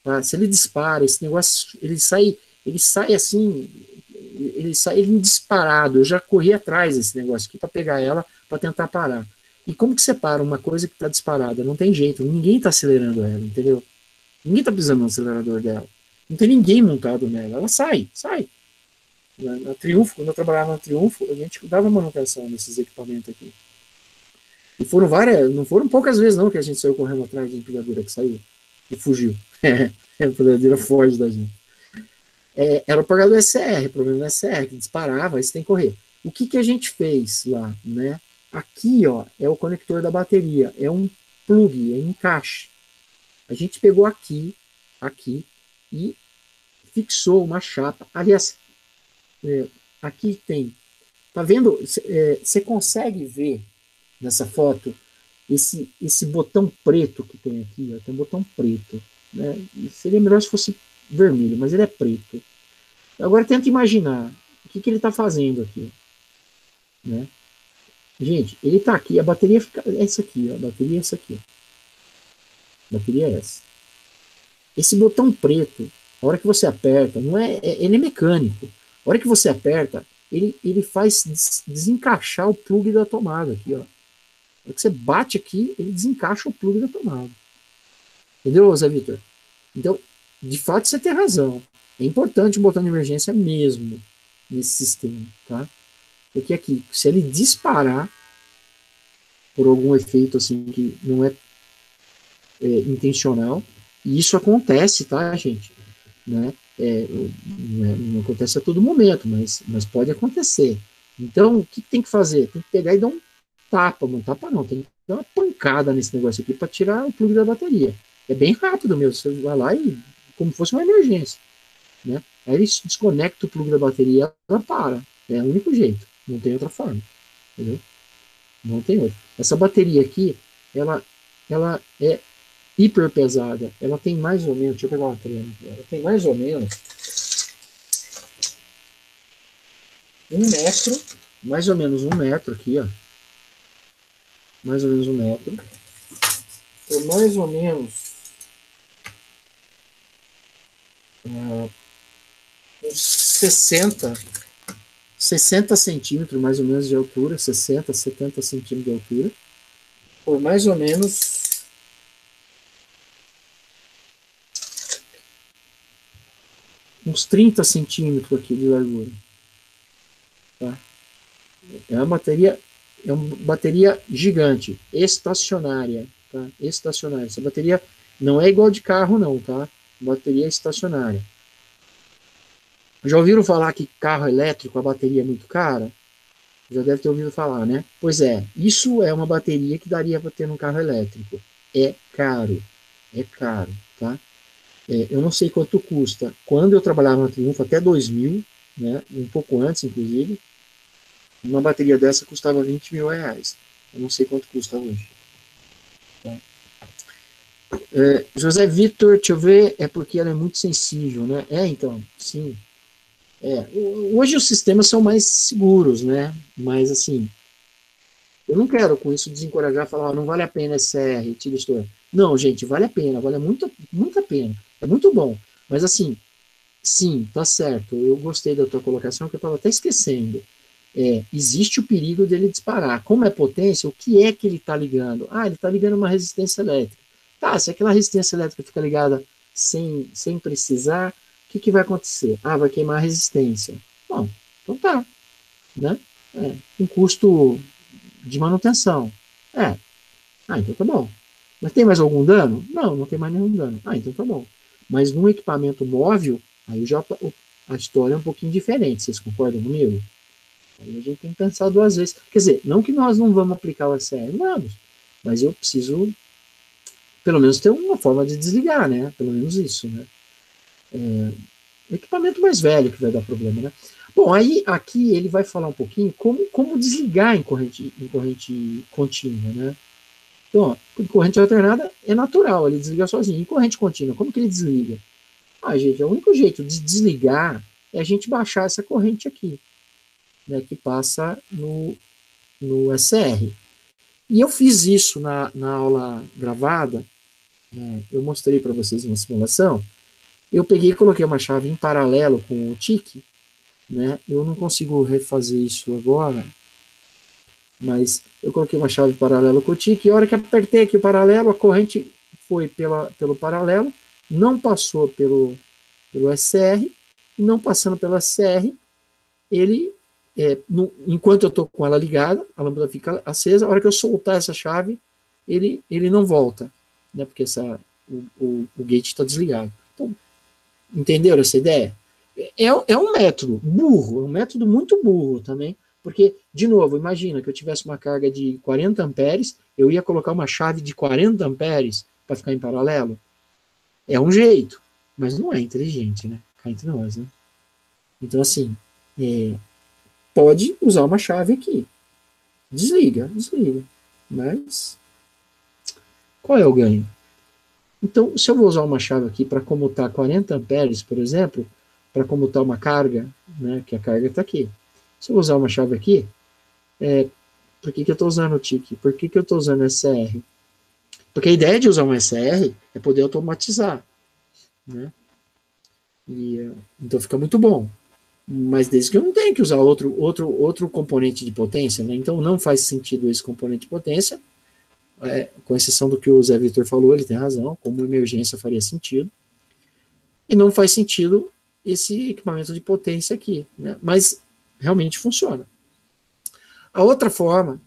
Tá? Se ele dispara, esse negócio, ele sai assim, ele sai disparado. Eu já corri atrás desse negócio aqui para pegar ela, para tentar parar. E como que separa uma coisa que está disparada? Não tem jeito, ninguém está acelerando ela, entendeu? Ninguém está precisando do acelerador dela. Não tem ninguém montado nela. Ela sai. Na Triunfo, quando eu trabalhava na Triunfo, a gente dava manutenção nesses equipamentos aqui. E foram várias, não foram poucas vezes não que a gente saiu correndo atrás de empilhadeira que saiu e fugiu. A empilhadeira foge da gente. Era por causa do SR, problema do SR, que disparava, aí você tem que correr. O que a gente fez lá, né? Aqui, ó, é o conector da bateria, é um plug, é um encaixe. A gente pegou aqui e fixou uma chapa. Aliás, aqui tem, tá vendo? Você consegue ver nessa foto esse botão preto que tem aqui, ó, tem um botão preto, né? Seria melhor se fosse vermelho, mas ele é preto. Agora tenta imaginar o que ele está fazendo aqui, né? Gente, ele está aqui, a bateria fica essa aqui, ó, a bateria é essa aqui, ó. A bateria é essa. Esse botão preto, a hora que você aperta, ele é mecânico. A hora que você aperta, ele faz desencaixar o plug da tomada aqui, ó. A hora que você bate aqui, ele desencaixa o plug da tomada. Entendeu, Zé Vitor? Então, de fato, você tem razão. É importante o botão de emergência mesmo nesse sistema, tá? Porque aqui, se ele disparar por algum efeito assim que não é intencional, e isso acontece, tá, gente? Né? Não acontece a todo momento, mas pode acontecer. Então, o que tem que fazer? Tem que pegar e dar um tapa, não tapa não, tem que dar uma pancada nesse negócio aqui para tirar o plug da bateria. É bem rápido mesmo, você vai lá e como fosse uma emergência, né? Aí ele desconecta o plug da bateria, ela para. É o único jeito, não tem outra forma, entendeu? Não tem outra. Essa bateria aqui, ela é hiper pesada. Ela tem mais ou menos, deixa eu pegar uma trema, ela tem mais ou menos 1 metro, mais ou menos 1 metro aqui, ó. Mais ou menos 1 metro. Por mais ou menos uns 60 centímetros, mais ou menos, de altura, 60, 70 centímetros de altura, por mais ou menos uns 30 centímetros aqui de largura. Tá? É uma bateria gigante, estacionária. Tá? Estacionária. Essa bateria não é igual de carro, não, tá? Bateria estacionária. Já ouviram falar que carro elétrico, a bateria é muito cara? Já deve ter ouvido falar, né? Pois é, isso é uma bateria que daria para ter num carro elétrico. É caro, tá? Eu não sei quanto custa. Quando eu trabalhava na Triunfo, até 2000, né? Um pouco antes, inclusive, uma bateria dessa custava 20 mil reais. Eu não sei quanto custa hoje. Tá? José Vitor, deixa eu ver, é porque ela é muito sensível, né? Então, sim. Hoje os sistemas são mais seguros, né? Mas assim, eu não quero com isso desencorajar, falar, não vale a pena SR, tira história. Não, gente, vale a pena, vale muito, muito a pena. É muito bom. Mas assim, sim, tá certo. Eu gostei da tua colocação, que eu estava até esquecendo. Existe o perigo dele disparar. Como é potência, o que é que ele está ligando? Ele está ligando uma resistência elétrica. Tá, se aquela resistência elétrica fica ligada sem precisar, o que vai acontecer? Vai queimar a resistência. Bom, então tá. Né? Um custo de manutenção. Então tá bom. Mas tem mais algum dano? Não tem mais nenhum dano. Então tá bom. Mas num equipamento móvel, aí já a história é um pouquinho diferente. Vocês concordam comigo? Aí a gente tem que pensar 2 vezes. Quer dizer, não que nós não vamos aplicar o SR, vamos. Mas eu preciso, pelo menos, ter uma forma de desligar, né? Pelo menos isso, né? Equipamento mais velho que vai dar problema, né? Bom, aí aqui ele vai falar um pouquinho como desligar em corrente contínua, né? Então, ó, corrente alternada é natural, ele desliga sozinho. Em corrente contínua, como que ele desliga? Gente, o único jeito de desligar é a gente baixar essa corrente aqui, né, que passa no SR. E eu fiz isso na aula gravada, eu mostrei para vocês uma simulação. Eu peguei e coloquei uma chave em paralelo com o TIC, né? Eu não consigo refazer isso agora, mas eu coloquei uma chave paralelo com o TIC, e a hora que apertei aqui o paralelo, a corrente foi pelo paralelo, não passou pelo SR, e não passando pelo SR, ele enquanto eu estou com ela ligada, a lâmpada fica acesa, a hora que eu soltar essa chave, ele não volta, né, porque o gate está desligado. Então, entenderam essa ideia? É um método burro, é um método muito burro também, porque, de novo, imagina que eu tivesse uma carga de 40 amperes, eu ia colocar uma chave de 40 amperes para ficar em paralelo. É um jeito, mas não é inteligente, né? Cá entre nós, né? Então, assim, pode usar uma chave aqui. Desliga. Mas qual é o ganho? Então, se eu vou usar uma chave aqui para comutar 40 amperes, por exemplo, para comutar uma carga, né, que a carga está aqui. Se eu usar uma chave aqui, por que eu estou usando o TIC? Por que eu estou usando SR? Porque a ideia de usar um SR é poder automatizar, né? Então fica muito bom. Mas desde que eu não tenho que usar outro componente de potência, né? Então não faz sentido esse componente de potência, com exceção do que o Zé Vitor falou, ele tem razão, como emergência faria sentido. E não faz sentido esse equipamento de potência aqui, né? Mas realmente funciona. A outra forma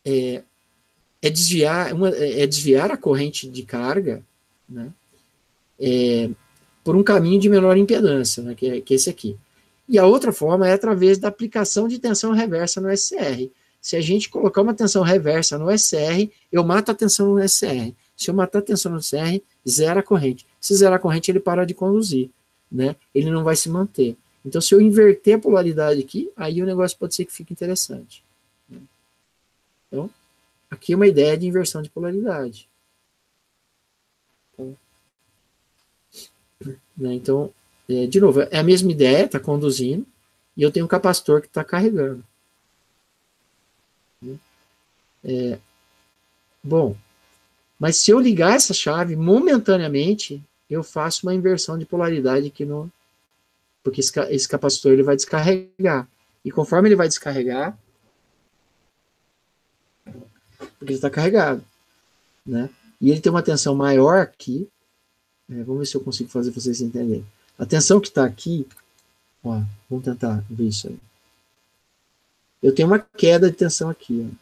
é desviar a corrente de carga, né, por um caminho de menor impedância, né, que é esse aqui. E a outra forma é através da aplicação de tensão reversa no SR. Se a gente colocar uma tensão reversa no SR, eu mato a tensão no SR. Se eu matar a tensão no SR, zera a corrente. Se zerar a corrente, ele para de conduzir, né? Ele não vai se manter. Então, se eu inverter a polaridade aqui, aí o negócio pode ser que fique interessante. Então, aqui é uma ideia de inversão de polaridade. Então, de novo, é a mesma ideia, está conduzindo, e eu tenho um capacitor que está carregando. Bom, mas se eu ligar essa chave, momentaneamente, eu faço uma inversão de polaridade aqui porque esse capacitor ele vai descarregar. E conforme ele vai descarregar, porque ele está carregado, né? E ele tem uma tensão maior aqui. Vamos ver se eu consigo fazer vocês entenderem. A tensão que está aqui, ó, vamos tentar ver isso aí. Eu tenho uma queda de tensão aqui, ó.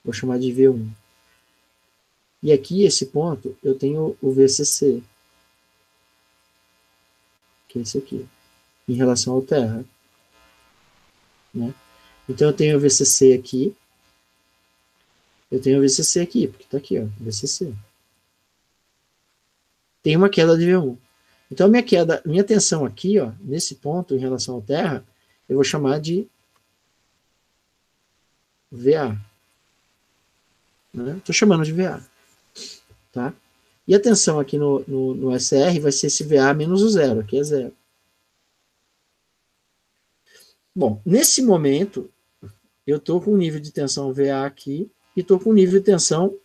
Vou chamar de V1. E aqui, esse ponto, eu tenho o VCC, que é esse aqui, em relação ao terra, né? Então, eu tenho o VCC aqui, porque está aqui, ó, VCC. Tem uma queda de V1. Então, minha tensão aqui, ó, nesse ponto, em relação ao terra, eu vou chamar de VA. Estou chamando de VA. Tá? E a tensão aqui no SR vai ser esse VA menos o zero, aqui é zero. Bom, nesse momento, eu estou com um nível de tensão VA aqui, e estou com um nível de tensão,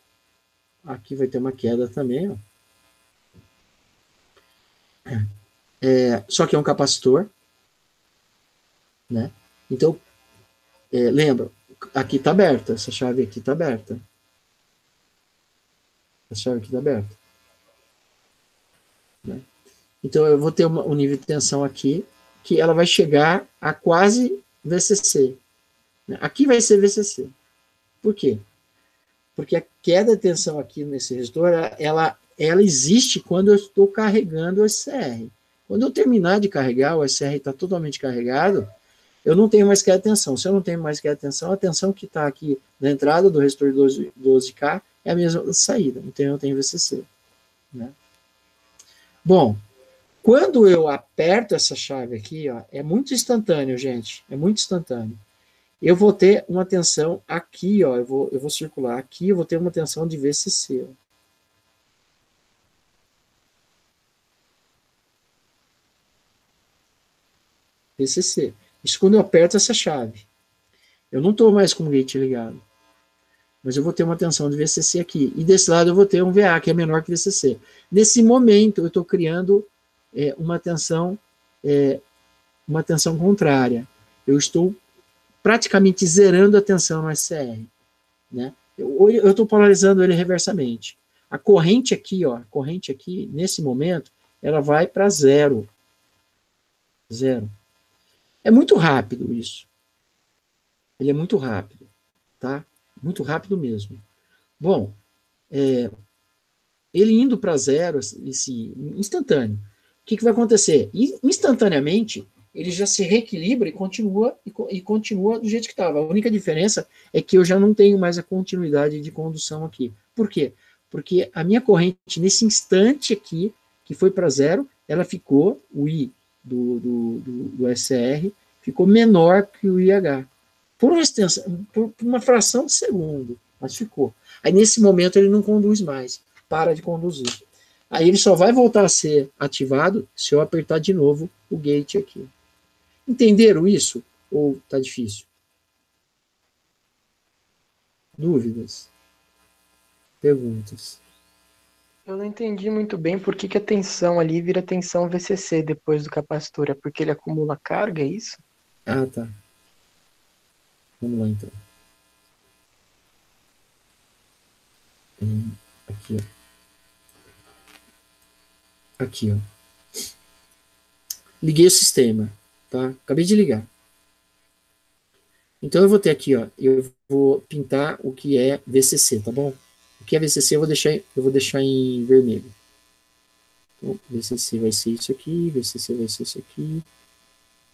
aqui vai ter uma queda também, ó. Só que é um capacitor, né? Então, lembra, aqui está aberta, essa chave aqui está aberta. Essa chave aqui está aberta. Né? Então, eu vou ter um nível de tensão aqui, que ela vai chegar a quase VCC. Né? Aqui vai ser VCC. Por quê? Porque a queda de tensão aqui nesse resistor, ela existe quando eu estou carregando o SR. Quando eu terminar de carregar, o SR está totalmente carregado, eu não tenho mais queda de tensão. Se eu não tenho mais queda de tensão, a tensão que está aqui na entrada do resistor 12K é a mesma saída. Então eu tenho VCC. Né? Bom, quando eu aperto essa chave aqui, ó, é muito instantâneo, gente. É muito instantâneo. Eu vou ter uma tensão aqui, ó, eu vou circular aqui, eu vou ter uma tensão de VCC. Ó. VCC. Isso quando eu aperto essa chave. Eu não estou mais com o gate ligado. Mas eu vou ter uma tensão de VCC aqui. E desse lado eu vou ter um VA, que é menor que VCC. Nesse momento, eu estou criando uma tensão contrária. Eu estou praticamente zerando a tensão no SR. Né? Eu estou polarizando ele reversamente. A corrente aqui, ó, nesse momento, ela vai para zero. Zero. É muito rápido isso. Ele é muito rápido, tá? Muito rápido mesmo. Bom, ele indo para zero, esse instantâneo, o que vai acontecer? Instantaneamente, ele já se reequilibra e continua do jeito que estava. A única diferença é que eu já não tenho mais a continuidade de condução aqui. Por quê? Porque a minha corrente, nesse instante aqui, que foi para zero, ela ficou, o I do SR, ficou menor que o IH. Por uma extensão, por uma fração de segundo, mas ficou. Aí, nesse momento, ele não conduz mais, para de conduzir. Aí ele só vai voltar a ser ativado se eu apertar de novo o gate aqui. Entenderam isso? Ou tá difícil? Dúvidas? Perguntas? Eu não entendi muito bem por que a tensão ali vira tensão VCC depois do capacitor. É porque ele acumula carga, é isso? Ah, tá. Vamos lá, então. Aqui, ó. Aqui, ó. Liguei o sistema, tá? Acabei de ligar. Então eu vou ter aqui, ó, eu vou pintar o que é VCC, tá bom? O que é VCC eu vou deixar em vermelho. Então, VCC vai ser isso aqui, VCC vai ser isso aqui,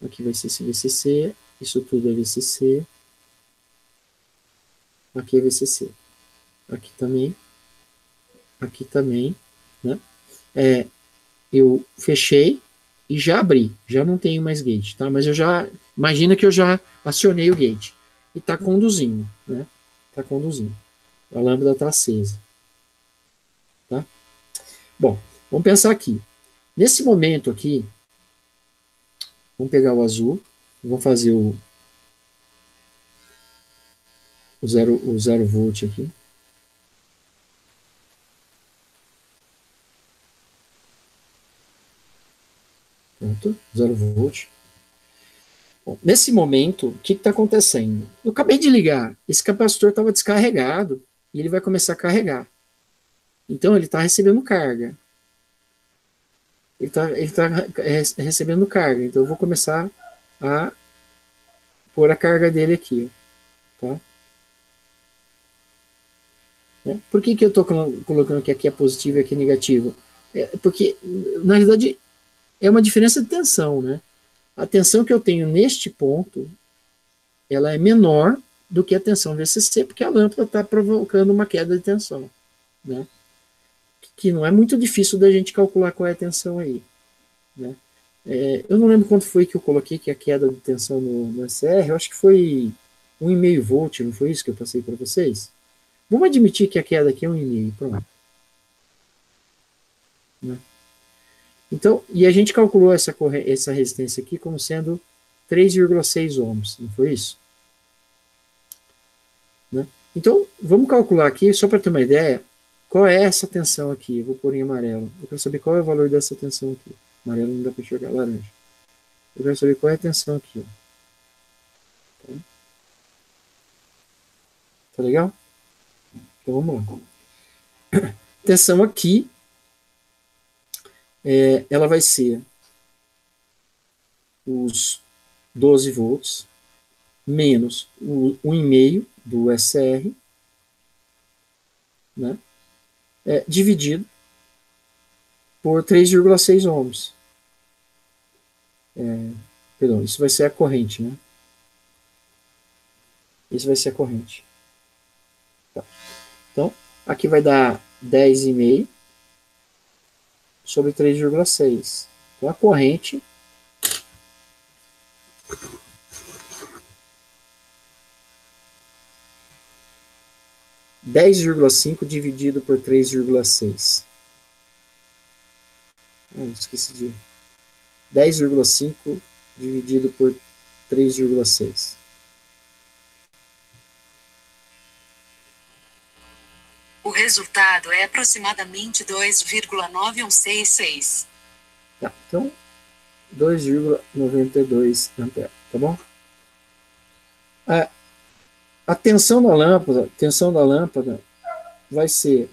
aqui vai ser esse VCC, isso tudo é VCC, aqui é VCC, aqui também, né? Eu fechei e já abri, já não tenho mais gate, tá? Mas imagina que eu já acionei o gate e está conduzindo, né? Está conduzindo. A lâmpada está acesa, tá? Bom, vamos pensar aqui. Nesse momento aqui, vamos pegar o azul, vamos fazer o zero volt aqui. Pronto, 0 volt. Bom, nesse momento, o que está acontecendo? Eu acabei de ligar, esse capacitor estava descarregado e ele vai começar a carregar. Então, ele está recebendo carga. Ele tá recebendo carga. Então, eu vou começar a pôr a carga dele aqui. Tá? Por que eu estou colocando que aqui é positivo e aqui é negativo? Porque, na realidade, é uma diferença de tensão, né? A tensão que eu tenho neste ponto, ela é menor do que a tensão VCC, porque a lâmpada está provocando uma queda de tensão, né? Que não é muito difícil da gente calcular qual é a tensão aí, né? Eu não lembro quanto foi que eu coloquei que a queda de tensão no SR, eu acho que foi 1,5 volt, não foi isso que eu passei para vocês? Vamos admitir que a queda aqui é 1,5, pronto. Né? Então, e a gente calculou essa resistência aqui como sendo 3,6 ohms, não foi isso? Né? Então, vamos calcular aqui, só para ter uma ideia, qual é essa tensão aqui. Eu vou pôr em amarelo. Eu quero saber qual é o valor dessa tensão aqui. Amarelo não dá para enxergar, laranja. Eu quero saber qual é a tensão aqui. Ó. Tá legal? Então, vamos lá. Tensão aqui, ela vai ser os 12 volts menos o 1,5 do SR, né? Dividido por 3,6 ohms. Perdão, isso vai ser a corrente, né? Isso vai ser a corrente. Tá. Então, aqui vai dar 10,5 sobre 3,6. Então, a corrente (10,5) dividido por 3,6. Esqueci de 10,5 dividido por 3,6. O resultado é aproximadamente 2,9166. Tá, então 2,92 ampere, tá bom? A tensão da lâmpada vai ser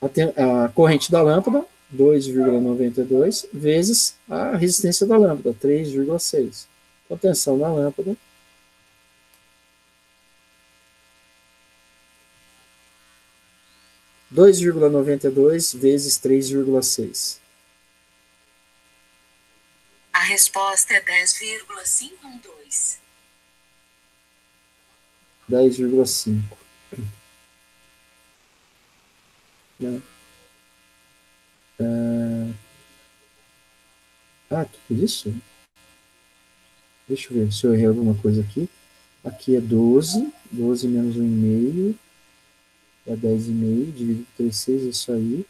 a corrente da lâmpada, 2,92, vezes a resistência da lâmpada, 3,6. a tensão da lâmpada é 2,92 vezes 3,6. A resposta é 10,52. 10,5. Né? Tudo isso? Deixa eu ver se eu errei alguma coisa aqui. Aqui é 12. 12 menos 1,5. É 10,5. Dividido por 3,6, isso aí.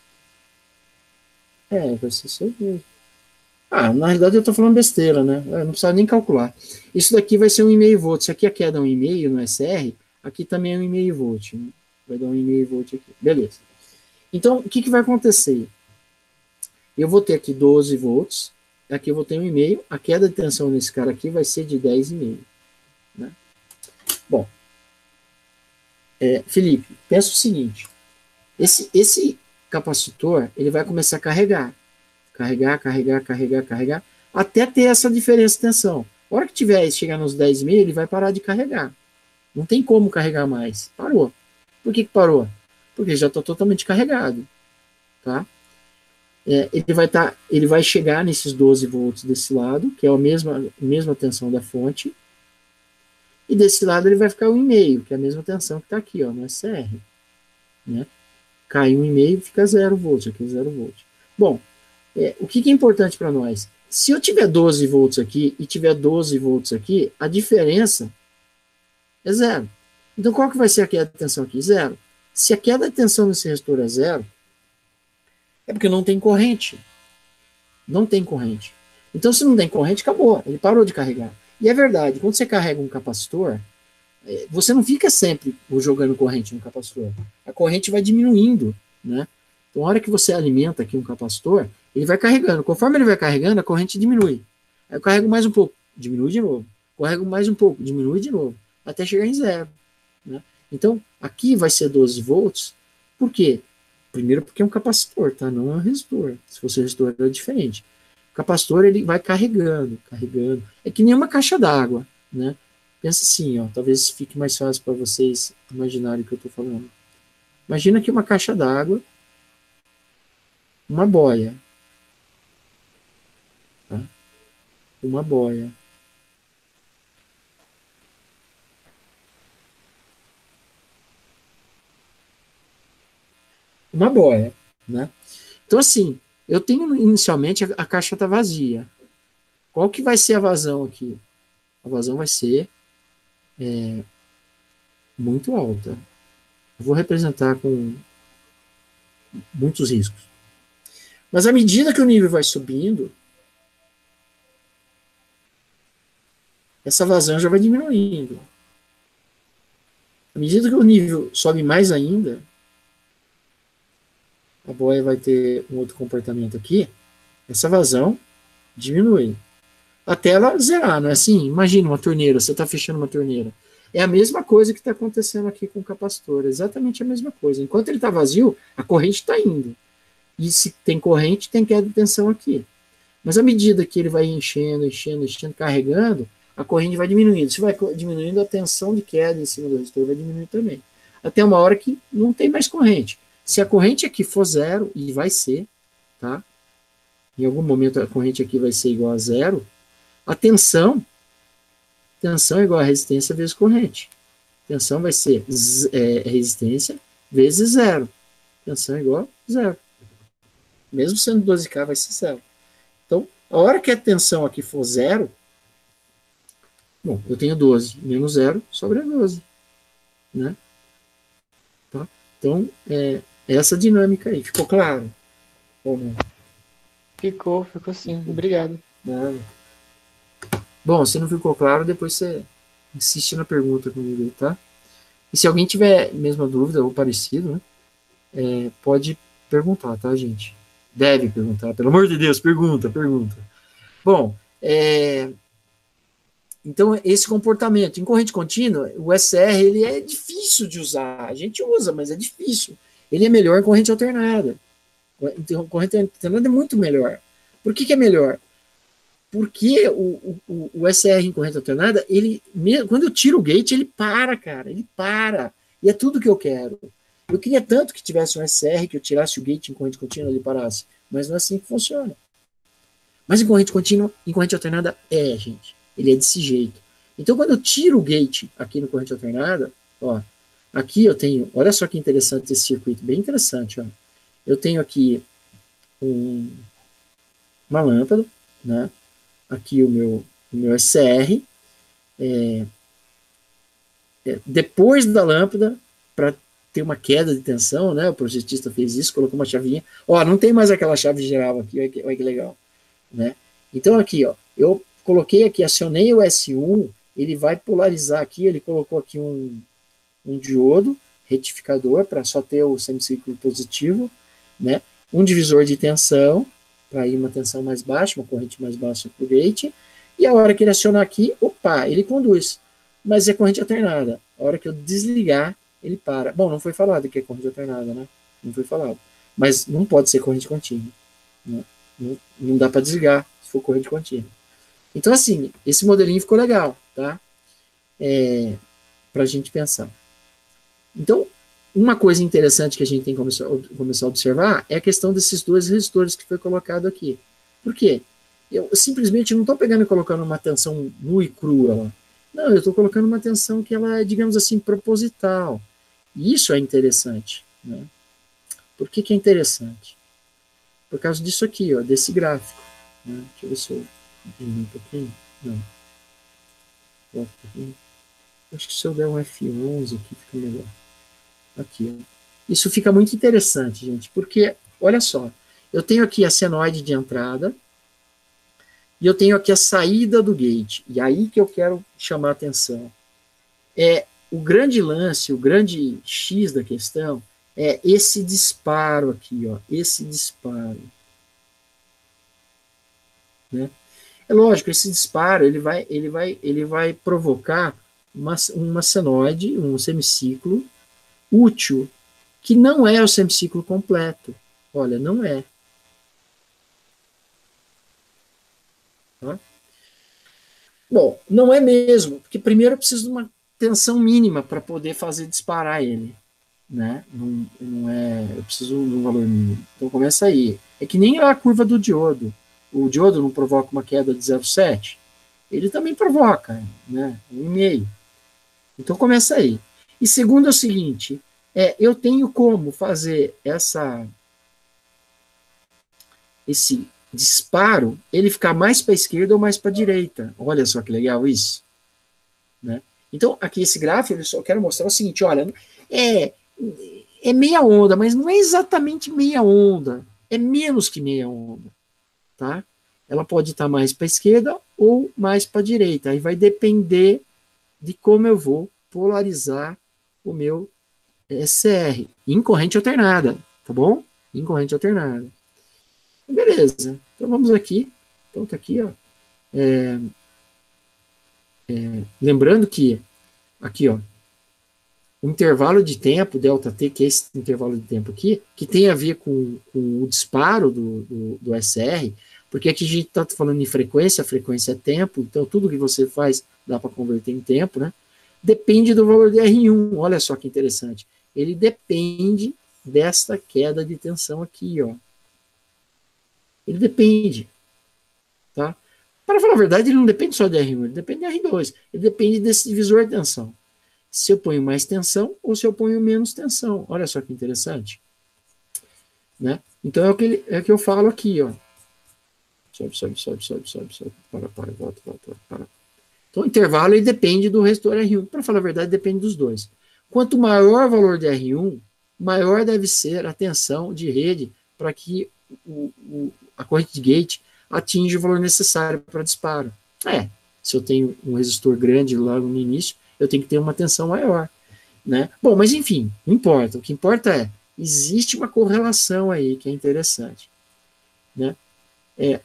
Vai ser isso aí mesmo. Na realidade eu estou falando besteira, né? Eu não precisava nem calcular. Isso daqui vai ser 1,5 volt. Se aqui a queda é 1,5 no SR, aqui também é 1,5 volt. Né? Vai dar 1,5 volt aqui. Beleza. Então, o que vai acontecer? Eu vou ter aqui 12 volts. Aqui eu vou ter 1,5. A queda de tensão nesse cara aqui vai ser de 10,5. Né? Bom. Felipe, pensa o seguinte. Esse capacitor, ele vai começar a carregar, até ter essa diferença de tensão. A hora que chegar nos 10,5, ele vai parar de carregar. Não tem como carregar mais. Parou. Por que parou? Porque já está totalmente carregado. Tá? Ele vai chegar nesses 12 volts desse lado, que é a mesma tensão da fonte, e desse lado ele vai ficar 1,5, que é a mesma tensão que está aqui, no SR. Né? Cai 1,5, fica 0 volts, aqui 0 volts. Bom, o que é importante para nós? Se eu tiver 12 volts aqui e tiver 12 volts aqui, a diferença é 0. Então, qual que vai ser a queda de tensão aqui? 0. Se a queda de tensão nesse resistor é 0, é porque não tem corrente. Não tem corrente. Então, se não tem corrente, acabou. Ele parou de carregar. E é verdade, quando você carrega um capacitor, você não fica sempre jogando corrente no capacitor. A corrente vai diminuindo, né? Então, a hora que você alimenta aqui um capacitor, ele vai carregando. Conforme ele vai carregando, a corrente diminui. Aí eu carrego mais um pouco, diminui de novo. Carrego mais um pouco, diminui de novo. Até chegar em 0. Né? Então, aqui vai ser 12 volts. Por quê? Primeiro porque é um capacitor, tá? Não é um resistor. Se fosse resistor, era diferente. O capacitor, ele vai carregando. É que nem uma caixa d'água, né? Pensa assim, talvez fique mais fácil para vocês imaginarem o que eu estou falando. Imagina que uma caixa d'água, uma boia. Tá? Uma boia. Uma boia, né? Então, assim, eu tenho inicialmente a caixa está vazia. Qual que vai ser a vazão aqui? A vazão vai ser muito alta. Eu vou representar com muitos riscos. Mas à medida que o nível vai subindo, essa vazão já vai diminuindo. À medida que o nível sobe mais ainda, a boia vai ter um outro comportamento aqui, essa vazão diminui. Até ela zerar, não é assim? Imagina uma torneira, você está fechando uma torneira. É a mesma coisa que está acontecendo aqui com o capacitor, exatamente a mesma coisa. Enquanto ele está vazio, a corrente está indo. E se tem corrente, tem queda de tensão aqui. Mas à medida que ele vai enchendo, carregando, a corrente vai diminuindo. Se vai diminuindo, a tensão de queda em cima do resistor vai diminuir também. Até uma hora que não tem mais corrente. Se a corrente aqui for 0, e vai ser, tá? Em algum momento a corrente aqui vai ser igual a 0, a tensão é igual a resistência vezes corrente. Tensão vai ser resistência vezes 0. Tensão é igual a 0. Mesmo sendo 12K, vai ser 0. Então, a hora que a tensão aqui for 0, bom, eu tenho 12 menos 0, sobra 12. Né? Tá? Então, essa dinâmica aí. Ficou claro? Ou não? Ficou sim. Obrigado. Nada. Bom, se não ficou claro, depois você insiste na pergunta comigo aí, tá? E se alguém tiver mesma dúvida ou parecido, né, pode perguntar, tá, gente? Deve perguntar, pelo amor de Deus, pergunta. Bom, então esse comportamento em corrente contínua, o SR, ele é difícil de usar. A gente usa, mas é difícil. Ele é melhor em corrente alternada. Corrente alternada é muito melhor. Por que é melhor? Porque o SR em corrente alternada, quando eu tiro o gate, ele para, cara, ele para. E é tudo que eu quero. Eu queria tanto que tivesse um SR, que eu tirasse o gate em corrente contínua e ele parasse. Mas não é assim que funciona. Mas em corrente contínua, em corrente alternada, gente. Ele é desse jeito. Então, quando eu tiro o gate aqui no corrente alternada, ó, aqui eu tenho, olha só que interessante esse circuito, bem interessante, ó. Eu tenho aqui uma lâmpada, né? Aqui o meu SR, depois da lâmpada, para ter uma queda de tensão, né? O projetista fez isso, colocou uma chavinha. Ó, não tem mais aquela chave geral aqui, olha que legal, né? Então aqui, ó, eu coloquei aqui, acionei o S1, ele vai polarizar aqui, ele colocou aqui um diodo retificador para só ter o semicírculo positivo, né? Um divisor de tensão para ir uma tensão mais baixa, uma corrente mais baixa para o gate, e a hora que ele acionar aqui, opa, ele conduz, mas é corrente alternada. A hora que eu desligar, ele para. Bom, não foi falado que é corrente alternada, né? Não foi falado. Mas não pode ser corrente contínua, né? Não dá para desligar se for corrente contínua. Então, assim, esse modelinho ficou legal, tá? Para a gente pensar. Então, uma coisa interessante que a gente tem que começar a observar é a questão desses dois resistores que foi colocado aqui. Por quê? Eu simplesmente não estou pegando e colocando uma tensão nua e crua lá. Não, eu estou colocando uma tensão que ela é, digamos assim, proposital. E isso é interessante, né? Por que é interessante? Por causa disso aqui, ó, desse gráfico, né? Deixa eu ver se eu diminui um pouquinho. Não. Um pouquinho. Acho que se eu der um F11 aqui fica melhor. Aqui, ó. Isso fica muito interessante, gente, porque, olha só, eu tenho aqui a senoide de entrada e eu tenho aqui a saída do gate. E aí que eu quero chamar a atenção. O grande lance, o grande X da questão é esse disparo aqui, ó, esse disparo. Né? É lógico, esse disparo ele vai provocar uma senoide, um semiciclo útil, que não é o semiciclo completo. Olha, não é. Tá? Bom, não é mesmo, porque primeiro eu preciso de uma tensão mínima para poder fazer disparar ele. Né? Não é, eu preciso de um valor mínimo. Então começa aí. É que nem a curva do diodo. O diodo não provoca uma queda de 0,7? Ele também provoca, né? 1,5. Então começa aí. E segundo é o seguinte, eu tenho como fazer esse disparo, ele ficar mais para a esquerda ou mais para a direita. Olha só que legal isso. Né? Então, aqui esse gráfico, eu só quero mostrar o seguinte, olha, é meia onda, mas não é exatamente meia onda, é menos que meia onda. Tá? Ela pode estar mais para a esquerda ou mais para a direita. Aí vai depender de como eu vou polarizar o meu SR em corrente alternada, tá bom? Em corrente alternada. Beleza. Então vamos aqui. Então tá aqui, ó. Lembrando que aqui, ó, o intervalo de tempo, ΔT, que é esse intervalo de tempo aqui, que tem a ver com o disparo do SR, porque aqui a gente está falando em frequência, a frequência é tempo, então tudo que você faz dá para converter em tempo, né? Depende do valor de R1, olha só que interessante. Ele depende desta queda de tensão aqui, ó. Ele depende, tá? Para falar a verdade, ele não depende só de R1, ele depende de R2, ele depende desse divisor de tensão. Se eu ponho mais tensão ou se eu ponho menos tensão. Olha só que interessante. Né? Então é o que eu falo aqui, ó. Sobe. Para, volta. Então o intervalo ele depende do resistor R1. Para falar a verdade, depende dos dois. Quanto maior o valor de R1, maior deve ser a tensão de rede para que a corrente de gate atinja o valor necessário para disparo. Se eu tenho um resistor grande logo no início, eu tenho que ter uma tensão maior. Né? Bom, mas enfim, não importa. O que importa existe uma correlação aí que é interessante. Né?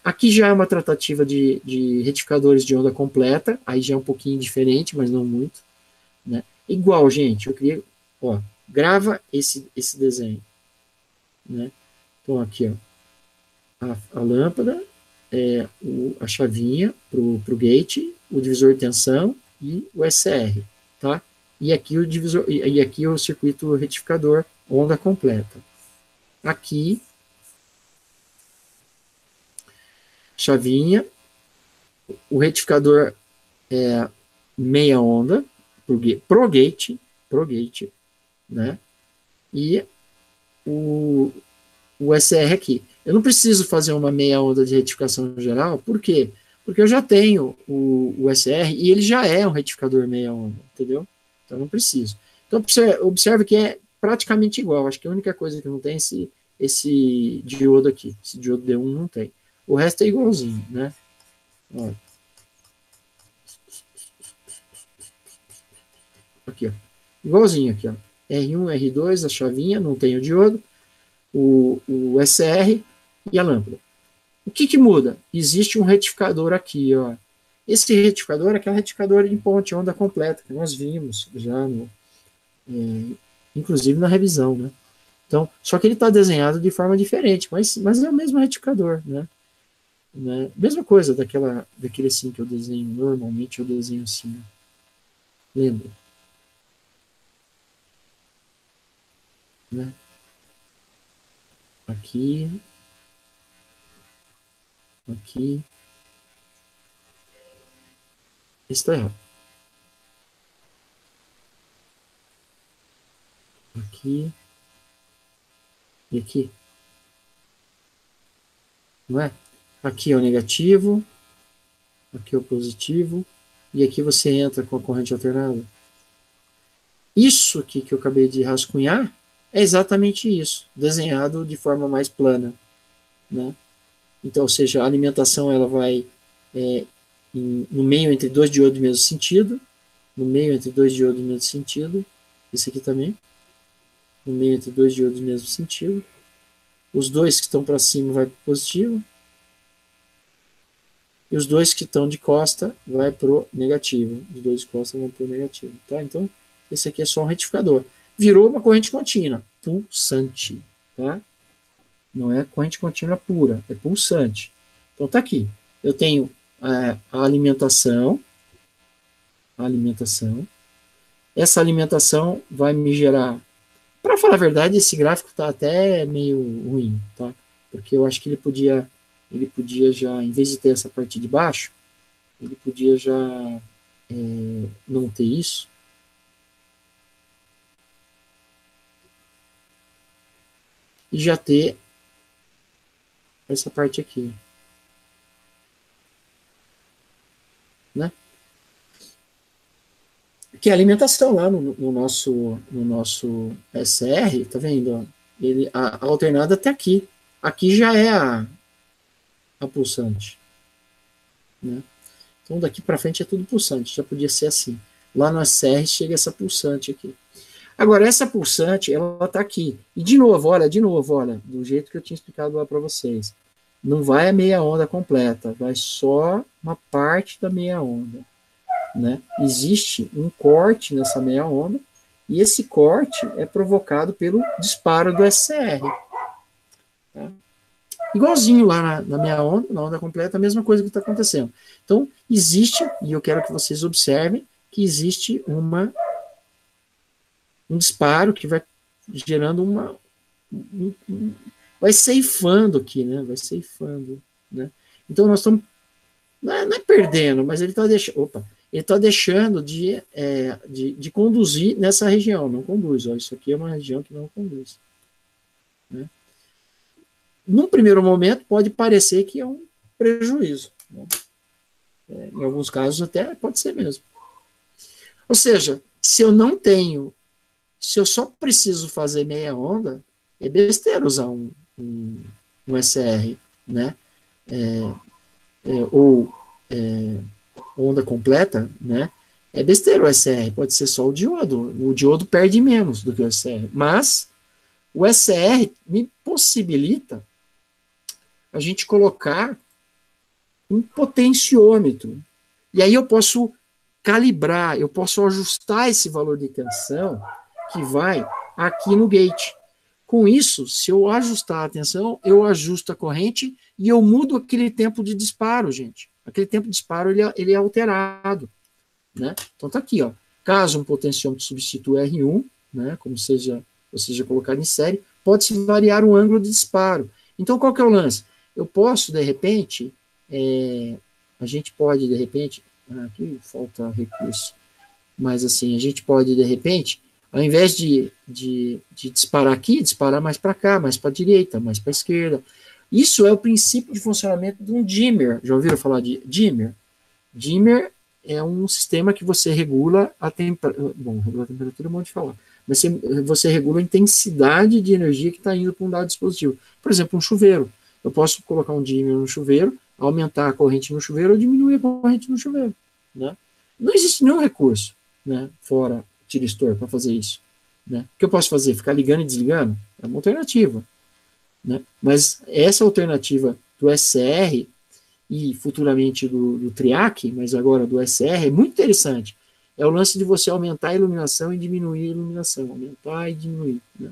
Aqui já é uma tratativa de retificadores de onda completa, aí já é um pouquinho diferente, mas não muito. Né? Igual, gente, eu queria, ó, grava esse desenho. Né? Então aqui, ó, a lâmpada, a chavinha para o gate, o divisor de tensão e o SR, tá? E aqui o divisor, e aqui o circuito retificador, onda completa. Aqui, chavinha, o retificador é meia onda pro gate, né? E o SR aqui. Eu não preciso fazer uma meia onda de retificação geral, por quê? Porque eu já tenho o SR e ele já é um retificador meia onda, entendeu? Então eu não preciso. Então observe que é praticamente igual. Acho que a única coisa que não tem é esse diodo aqui. Esse diodo D1 não tem. O resto é igualzinho, né? Olha. Aqui, ó. Igualzinho aqui, ó. R1, R2, a chavinha, não tem o diodo, o SR e a lâmpada. O que muda? Existe um retificador aqui, ó. Esse retificador é aquele retificador de ponte, onda completa, que nós vimos já, inclusive na revisão, né? Então, só que ele está desenhado de forma diferente, mas é o mesmo retificador, né? Mesma coisa daquele assim que eu desenho, normalmente eu desenho assim, lembra? Né? Aqui, esse está errado. Aqui e aqui. Não é? Aqui é o negativo, aqui é o positivo, e aqui você entra com a corrente alternada. Isso aqui que eu acabei de rascunhar é exatamente isso, desenhado de forma mais plana, né? Então, ou seja, a alimentação ela vai no meio entre dois diodos do mesmo sentido, no meio entre dois diodos do mesmo sentido, esse aqui também, no meio entre dois diodos do mesmo sentido, os dois que estão para cima vai para o positivo, e os dois que estão de costa vai para o negativo, os dois de costa vão para o negativo, tá? Então, esse aqui é só um retificador. Virou uma corrente contínua, pulsante, tá? Não é corrente contínua pura, é pulsante. Então tá aqui. Eu tenho a alimentação. Essa alimentação vai me gerar... Para falar a verdade, esse gráfico tá até meio ruim, tá? Porque eu acho que ele podia já, em vez de ter essa parte de baixo, ele podia já não ter isso. E já ter essa parte aqui, né? Que é a alimentação lá no nosso SR, tá vendo? A alternada até aqui. Aqui já é a pulsante, né? Então daqui para frente é tudo pulsante, já podia ser assim. Lá no SR chega essa pulsante aqui. Agora, essa pulsante, ela está aqui. E de novo, olha, do jeito que eu tinha explicado lá para vocês. Não vai a meia onda completa, vai só uma parte da meia onda, né? Existe um corte nessa meia onda, e esse corte é provocado pelo disparo do SR. Tá? Igualzinho lá na meia onda, na onda completa, a mesma coisa que está acontecendo. Então, existe, e eu quero que vocês observem, que existe um disparo que vai gerando vai ceifando aqui, né? Vai ceifando, né? Então nós estamos, não é perdendo, mas ele está deixando de conduzir nessa região, não conduz. Ó, isso aqui é uma região que não conduz, né? Num primeiro momento pode parecer que é um prejuízo, né? Em alguns casos até pode ser mesmo. Ou seja, se eu só preciso fazer meia onda, é besteira usar um SR, né? Ou onda completa, né? É besteira o SR, pode ser só o diodo. O diodo perde menos do que o SR. Mas o SR me possibilita a gente colocar um potenciômetro. E aí eu posso calibrar, eu posso ajustar esse valor de tensão que vai aqui no gate. Com isso, se eu ajustar a tensão, eu ajusto a corrente e eu mudo aquele tempo de disparo, gente. Aquele tempo de disparo, ele é alterado, né? Então, tá aqui, ó. Caso um potenciômetro substitua R1, né, como seja colocado em série, pode-se variar o ângulo de disparo. Então, qual que é o lance? Eu posso, de repente, a gente pode, de repente, aqui falta recurso, mas assim, a gente pode, de repente, ao invés de disparar aqui, disparar mais para cá, mais para a direita, mais para a esquerda. Isso é o princípio de funcionamento de um dimmer. Já ouviram falar de dimmer? Dimmer é um sistema que você regula a temperatura. Bom, regula a temperatura é um monte de falar. Mas você regula a intensidade de energia que está indo para um dado dispositivo. Por exemplo, um chuveiro. Eu posso colocar um dimmer no chuveiro, aumentar a corrente no chuveiro ou diminuir a corrente no chuveiro. Né? Não existe nenhum recurso, né, fora tiristor para fazer isso. Né? O que eu posso fazer? Ficar ligando e desligando? É uma alternativa. Né? Mas essa alternativa do SCR e futuramente do TRIAC, mas agora do SCR, é muito interessante. É o lance de você aumentar a iluminação e diminuir a iluminação. Aumentar e diminuir. Né?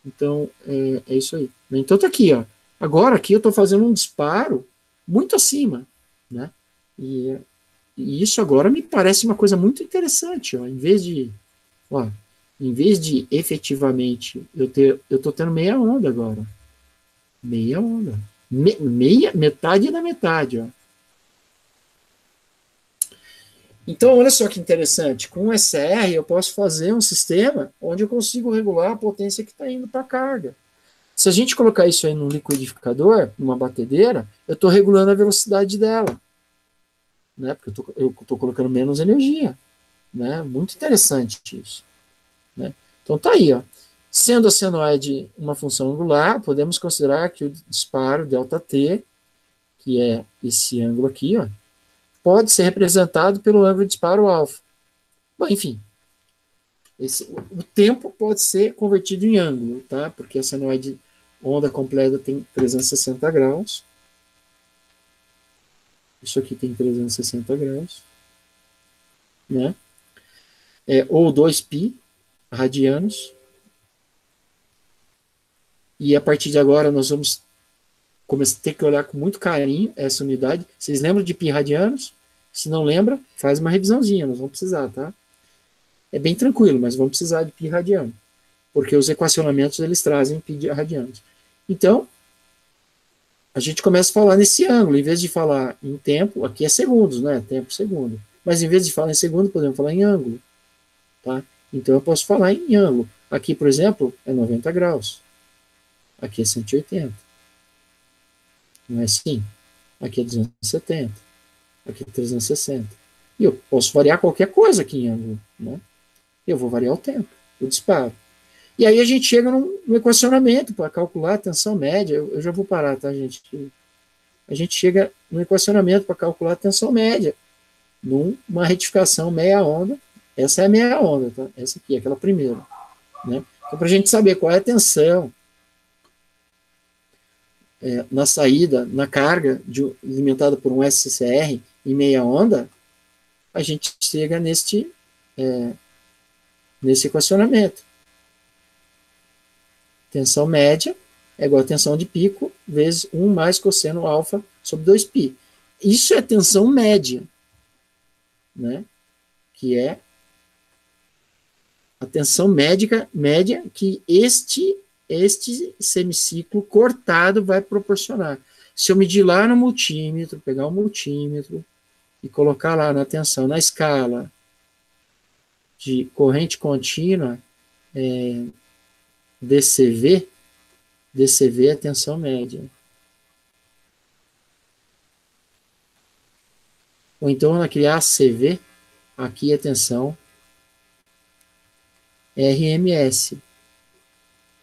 Então, é isso aí. Então, tá aqui, ó. Agora, aqui eu estou fazendo um disparo muito acima. Né? E isso agora me parece uma coisa muito interessante. Ó. Em vez de efetivamente eu estou tendo meia onda agora. Meia onda. Metade da metade. Ó. Então, olha só que interessante. Com o SR, eu posso fazer um sistema onde eu consigo regular a potência que está indo para a carga. Se a gente colocar isso aí num liquidificador, numa batedeira, eu estou regulando a velocidade dela. Né? Porque eu estou colocando menos energia. Né? Muito interessante isso. Né? Então tá aí. Ó. Sendo a senoide uma função angular, podemos considerar que o disparo ΔT, que é esse ângulo aqui, ó, pode ser representado pelo ângulo de disparo alfa. Bom, enfim, o tempo pode ser convertido em ângulo, tá? Porque a senoide onda completa tem 360 graus. Isso aqui tem 360 graus. Né? Ou 2π radianos. E a partir de agora nós vamos ter que olhar com muito carinho essa unidade. Vocês lembram de π radianos? Se não lembra, faz uma revisãozinha, nós vamos precisar, tá? É bem tranquilo, mas vamos precisar de π radiano. Porque os equacionamentos, eles trazem π radianos. Então, a gente começa a falar nesse ângulo, em vez de falar em tempo, aqui é segundos, né? Tempo, segundo. Mas em vez de falar em segundo, podemos falar em ângulo. Tá? Então, eu posso falar em ângulo. Aqui, por exemplo, é 90 graus. Aqui é 180. Não é assim? Aqui é 270. Aqui é 360. E eu posso variar qualquer coisa aqui em ângulo. Né? Eu vou variar o tempo, o disparo. E aí a gente chega no equacionamento para calcular a tensão média. Eu já vou parar, tá, gente? A gente chega no equacionamento para calcular a tensão média. Numa retificação meia onda. Essa é a meia onda, tá? Essa aqui, aquela primeira. Né? Então, para a gente saber qual é a tensão na saída, na carga alimentada por um SCR em meia onda, a gente chega nesse equacionamento. Tensão média é igual a tensão de pico vezes 1 mais cosseno alfa sobre 2π. Isso é tensão média, né? Que é a tensão média que este semiciclo cortado vai proporcionar. Se eu medir lá no multímetro, pegar o multímetro e colocar lá na tensão, na escala de corrente contínua, DCV é a tensão média. Ou então naquele ACV, aqui é a tensão RMS.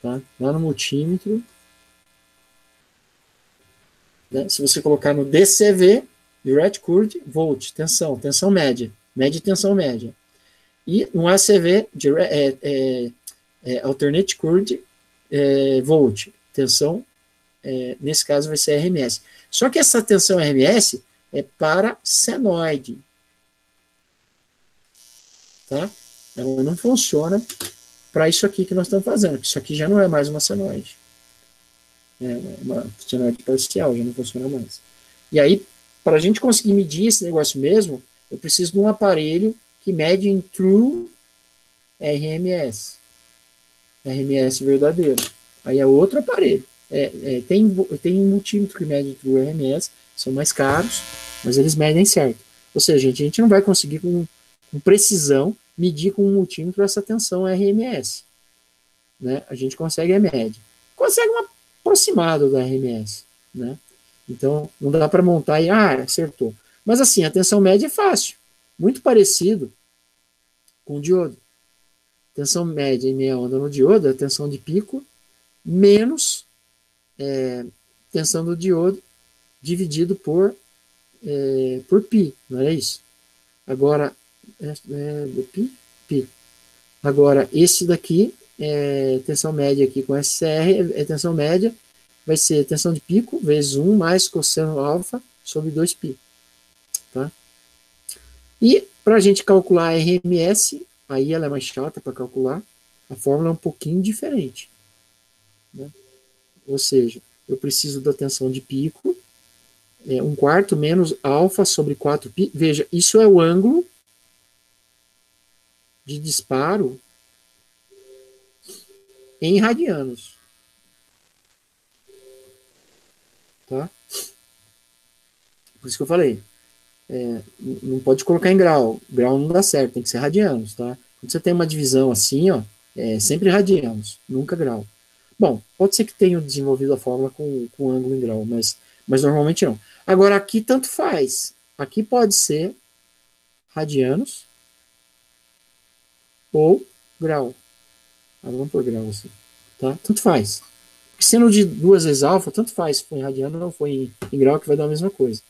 Tá? Lá no multímetro, né? Se você colocar no DCV, Direct Current, volt, tensão média, média e tensão média. E no ACV, Alternate Current, volt, tensão, nesse caso vai ser RMS. Só que essa tensão RMS é para senoide. Tá? Ela não funciona para isso aqui que nós estamos fazendo. Isso aqui já não é mais uma senoide. É uma senoide parcial, já não funciona mais. E aí, para a gente conseguir medir esse negócio mesmo, eu preciso de um aparelho que mede em true RMS. RMS verdadeiro. Aí é outro aparelho. Tem multímetro que mede em true RMS, são mais caros, mas eles medem certo. Ou seja, a gente não vai conseguir com precisão medir com um multímetro essa tensão RMS. Né? A gente consegue a média. Consegue uma aproximada da RMS. Né? Então, não dá para montar e, acertou. Mas assim, a tensão média é fácil. Muito parecido com o diodo. Tensão média em meia onda no diodo é a tensão de pico menos tensão do diodo dividido por π, não é isso? Agora, π. Agora, esse daqui, tensão média aqui com SCR, tensão média, vai ser tensão de pico vezes 1 mais cosseno alfa sobre 2π. Tá? E para a gente calcular a RMS, aí ela é mais chata para calcular, a fórmula é um pouquinho diferente. Né? Ou seja, eu preciso da tensão de pico, 1/4 menos alfa sobre 4π. Veja, isso é o ângulo de disparo em radianos. Tá? Por isso que eu falei. Não pode colocar em grau. Grau não dá certo, tem que ser radianos. Tá? Quando você tem uma divisão assim, ó, sempre radianos, nunca grau. Bom, pode ser que tenha desenvolvido a fórmula com ângulo em grau, mas normalmente não. Agora, aqui tanto faz. Aqui pode ser radianos ou grau. Vamos por grau assim. Tá? Tanto faz. Sendo de 2 vezes alfa, tanto faz se foi em radiano ou foi em grau, que vai dar a mesma coisa.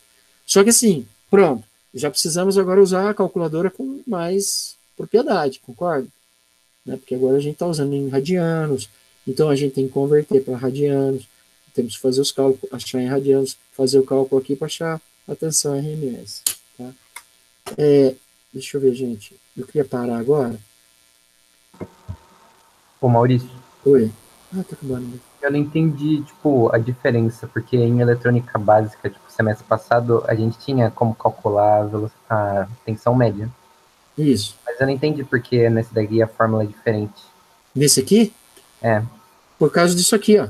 Só que assim, pronto. Já precisamos agora usar a calculadora com mais propriedade, concorda? Né? Porque agora a gente está usando em radianos, então a gente tem que converter para radianos, temos que fazer os cálculos, achar em radianos, fazer o cálculo aqui para achar a tensão RMS. Tá? Deixa eu ver, gente. Eu queria parar agora. Ô, Maurício. Oi. Tá acabando. Eu não entendi, tipo, a diferença, porque em eletrônica básica, tipo, semestre passado, a gente tinha como calcular a tensão média. Isso. Mas eu não entendi porque nesse daqui a fórmula é diferente. Nesse aqui? Por causa disso aqui, ó.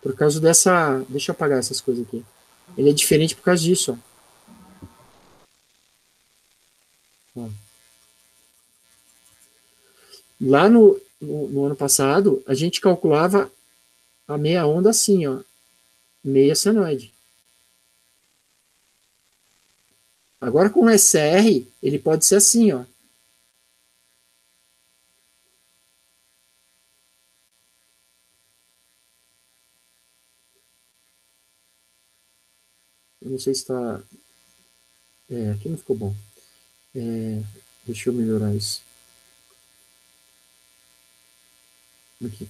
Por causa dessa... Deixa eu apagar essas coisas aqui. Ele é diferente por causa disso, ó. Lá no ano passado, a gente calculava a meia onda assim, ó. Meia senoide. Agora com o SR, ele pode ser assim, ó. Eu não sei se está... aqui não ficou bom. Deixa eu melhorar isso. Aqui.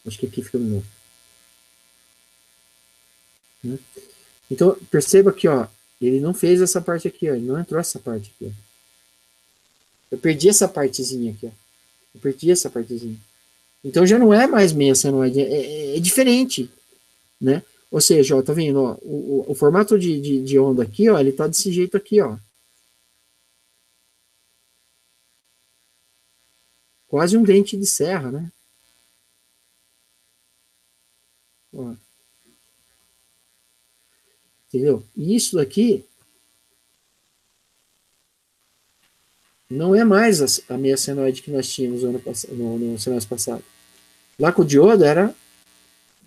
Acho que aqui fica melhor. Né? Então, perceba que, ó, ele não fez essa parte aqui, ó. Ele não entrou essa parte aqui, ó. Eu perdi essa partezinha aqui, ó. Eu perdi essa partezinha. Então já não é mais meia senoide, é diferente, né? Ou seja, ó, tá vendo, ó, o formato de onda aqui, ó, ele tá desse jeito aqui, ó. Quase um dente de serra, né? Ó. Entendeu? E isso daqui não é mais a meia senoide que nós tínhamos no semestre passado. Lá com o diodo era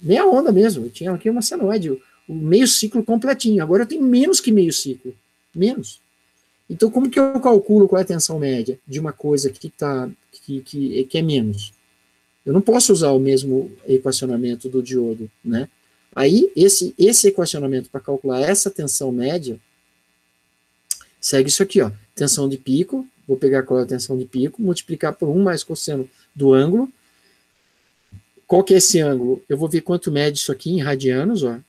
meia onda mesmo. Eu tinha aqui uma senoide, o meio ciclo completinho. Agora eu tenho menos que meio ciclo. Menos. Então, como que eu calculo qual é a tensão média de uma coisa que é menos? Eu não posso usar o mesmo equacionamento do diodo, né? Aí, esse equacionamento para calcular essa tensão média segue isso aqui, ó. Tensão de pico, vou pegar qual é a tensão de pico, multiplicar por 1 mais cosseno do ângulo. Qual que é esse ângulo? Eu vou ver quanto mede isso aqui em radianos, ó.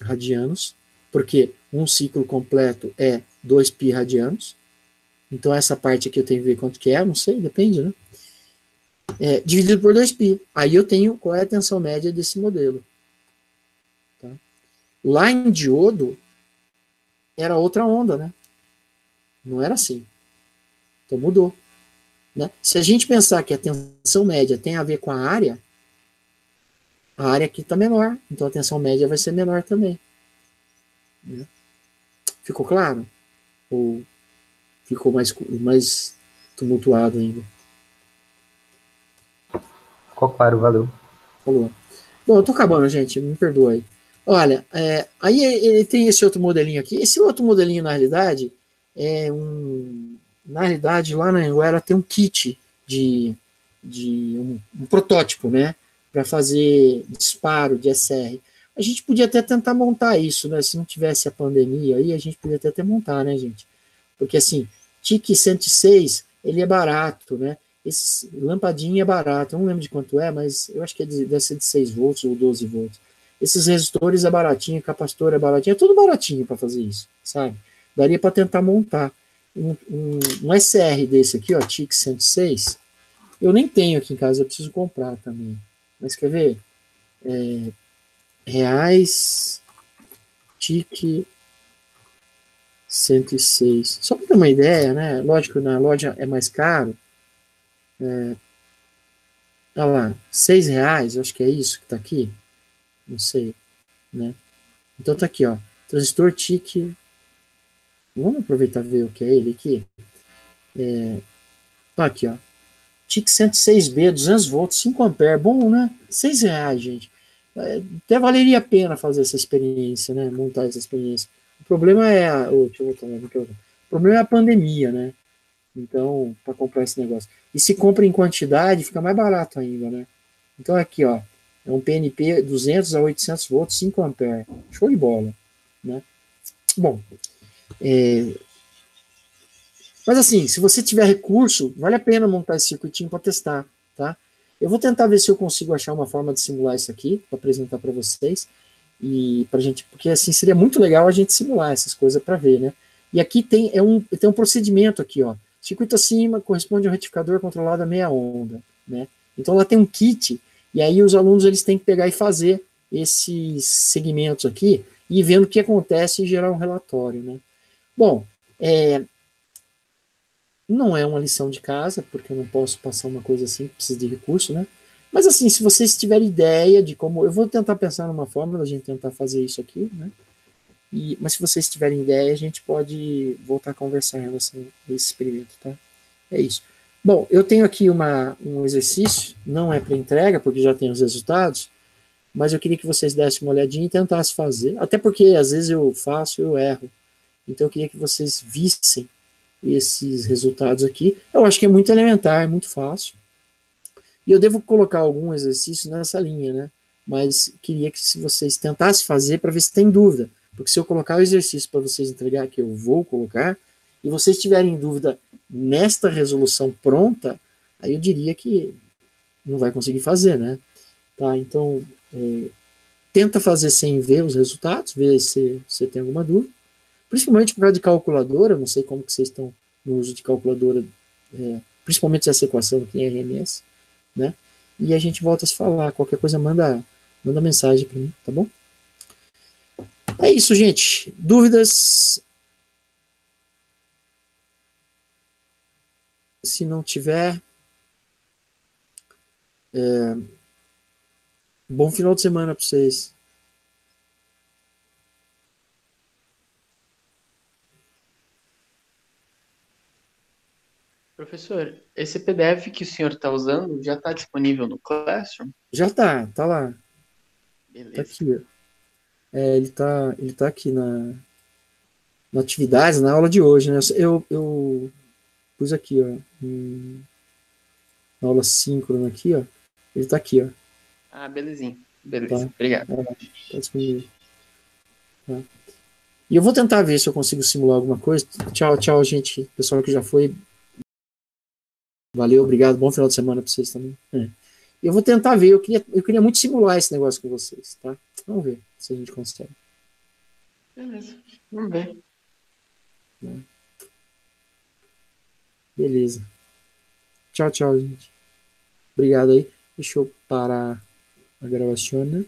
Radianos, porque um ciclo completo é 2π radianos. Então, essa parte aqui eu tenho que ver quanto que é, não sei, depende, né? Dividido por 2π. Aí eu tenho qual é a tensão média desse modelo. Tá? Lá em diodo, era outra onda, né? Não era assim. Então mudou. Né? Se a gente pensar que a tensão média tem a ver com a área aqui está menor, então a tensão média vai ser menor também. Né? Ficou claro? Ou ficou mais tumultuado ainda? Ficou claro, valeu. Falou. Bom, eu tô acabando, gente, me perdoa aí. Olha, aí ele tem esse outro modelinho aqui. Esse outro modelinho, na realidade, na realidade, lá na Anguera tem um kit de um protótipo, né? Para fazer disparo de SR. A gente podia até tentar montar isso, né? Se não tivesse a pandemia aí, a gente podia até montar, né, gente? Porque assim, TIC 106, ele é barato, né? Esse lampadinha é barato, eu não lembro de quanto é, mas eu acho que deve ser de 6 volts ou 12 volts. Esses resistores é baratinho, capacitor é baratinho, é tudo baratinho para fazer isso, sabe? Daria para tentar montar um SR desse aqui, ó, TIC 106. Eu nem tenho aqui em casa, eu preciso comprar também. Mas quer ver? Reais TIC 106. Só para ter uma ideia, né? Lógico, na loja é mais caro. Olha lá, R$6, acho que é isso que está aqui. Não sei, né? Então tá aqui, ó. Transistor TIC. Vamos aproveitar e ver o que é ele aqui. Tá aqui, ó. TIC 106B, 200 volts, 5 amperes. Bom, né? R$6, gente. Até valeria a pena fazer essa experiência, né? Montar essa experiência. O problema é deixa eu voltar lá, o problema é a pandemia, né? Então, para comprar esse negócio. E se compra em quantidade, fica mais barato ainda, né? Então, aqui, ó. É um PNP 200 a 800 volts, 5 amperes. Show de bola, né? Bom, mas assim, se você tiver recurso, vale a pena montar esse circuitinho para testar, tá? Eu vou tentar ver se eu consigo achar uma forma de simular isso aqui, para apresentar para vocês, e pra gente, porque assim, seria muito legal a gente simular essas coisas para ver, né? E aqui tem um procedimento aqui, ó. Circuito acima corresponde ao retificador controlado a meia onda, né? Então lá tem um kit, e aí os alunos eles têm que pegar e fazer esses segmentos aqui, e vendo o que acontece e gerar um relatório, né? Bom, não é uma lição de casa, porque eu não posso passar uma coisa assim, precisa de recurso, né? Mas assim, se vocês tiverem ideia de como... Eu vou tentar pensar numa forma da gente tentar fazer isso aqui, né? Mas se vocês tiverem ideia, a gente pode voltar a conversar em relação a esse experimento, tá? É isso. Bom, eu tenho aqui um exercício, não é para entrega, porque já tem os resultados, mas eu queria que vocês dessem uma olhadinha e tentassem fazer, até porque às vezes eu faço e eu erro. Então eu queria que vocês vissem esses resultados aqui. Eu acho que é muito elementar, é muito fácil. E eu devo colocar algum exercício nessa linha, né? Mas queria que se vocês tentassem fazer para ver se tem dúvida. Porque se eu colocar o exercício para vocês entregar, que eu vou colocar, e vocês tiverem dúvida nesta resolução pronta, aí eu diria que não vai conseguir fazer, né? Tá? Então, tenta fazer sem ver os resultados, ver se você tem alguma dúvida. Principalmente por causa de calculadora, não sei como que vocês estão no uso de calculadora, principalmente essa equação aqui em RMS, né? E a gente volta a se falar. Qualquer coisa, manda mensagem para mim, tá bom? É isso, gente. Dúvidas? Se não tiver, bom final de semana para vocês. Professor, esse PDF que o senhor está usando já está disponível no Classroom? Já tá lá. Beleza. Tá aqui, ó. Ele tá aqui na atividade, na aula de hoje, né? Eu pus aqui, ó, na aula síncrona aqui, ó. Ele tá aqui, ó. Ah, belezinha. Beleza, Tá. obrigado. Tá disponível. Tá. E eu vou tentar ver se eu consigo simular alguma coisa. Tchau, gente. Pessoal que já foi. Valeu, obrigado. Bom final de semana para vocês também. Eu vou tentar ver. Eu queria muito simular esse negócio com vocês, tá? Vamos ver se a gente consegue. Beleza, vamos ver. Beleza. Tchau, tchau, gente. Obrigado aí. Deixa eu parar a gravação, né?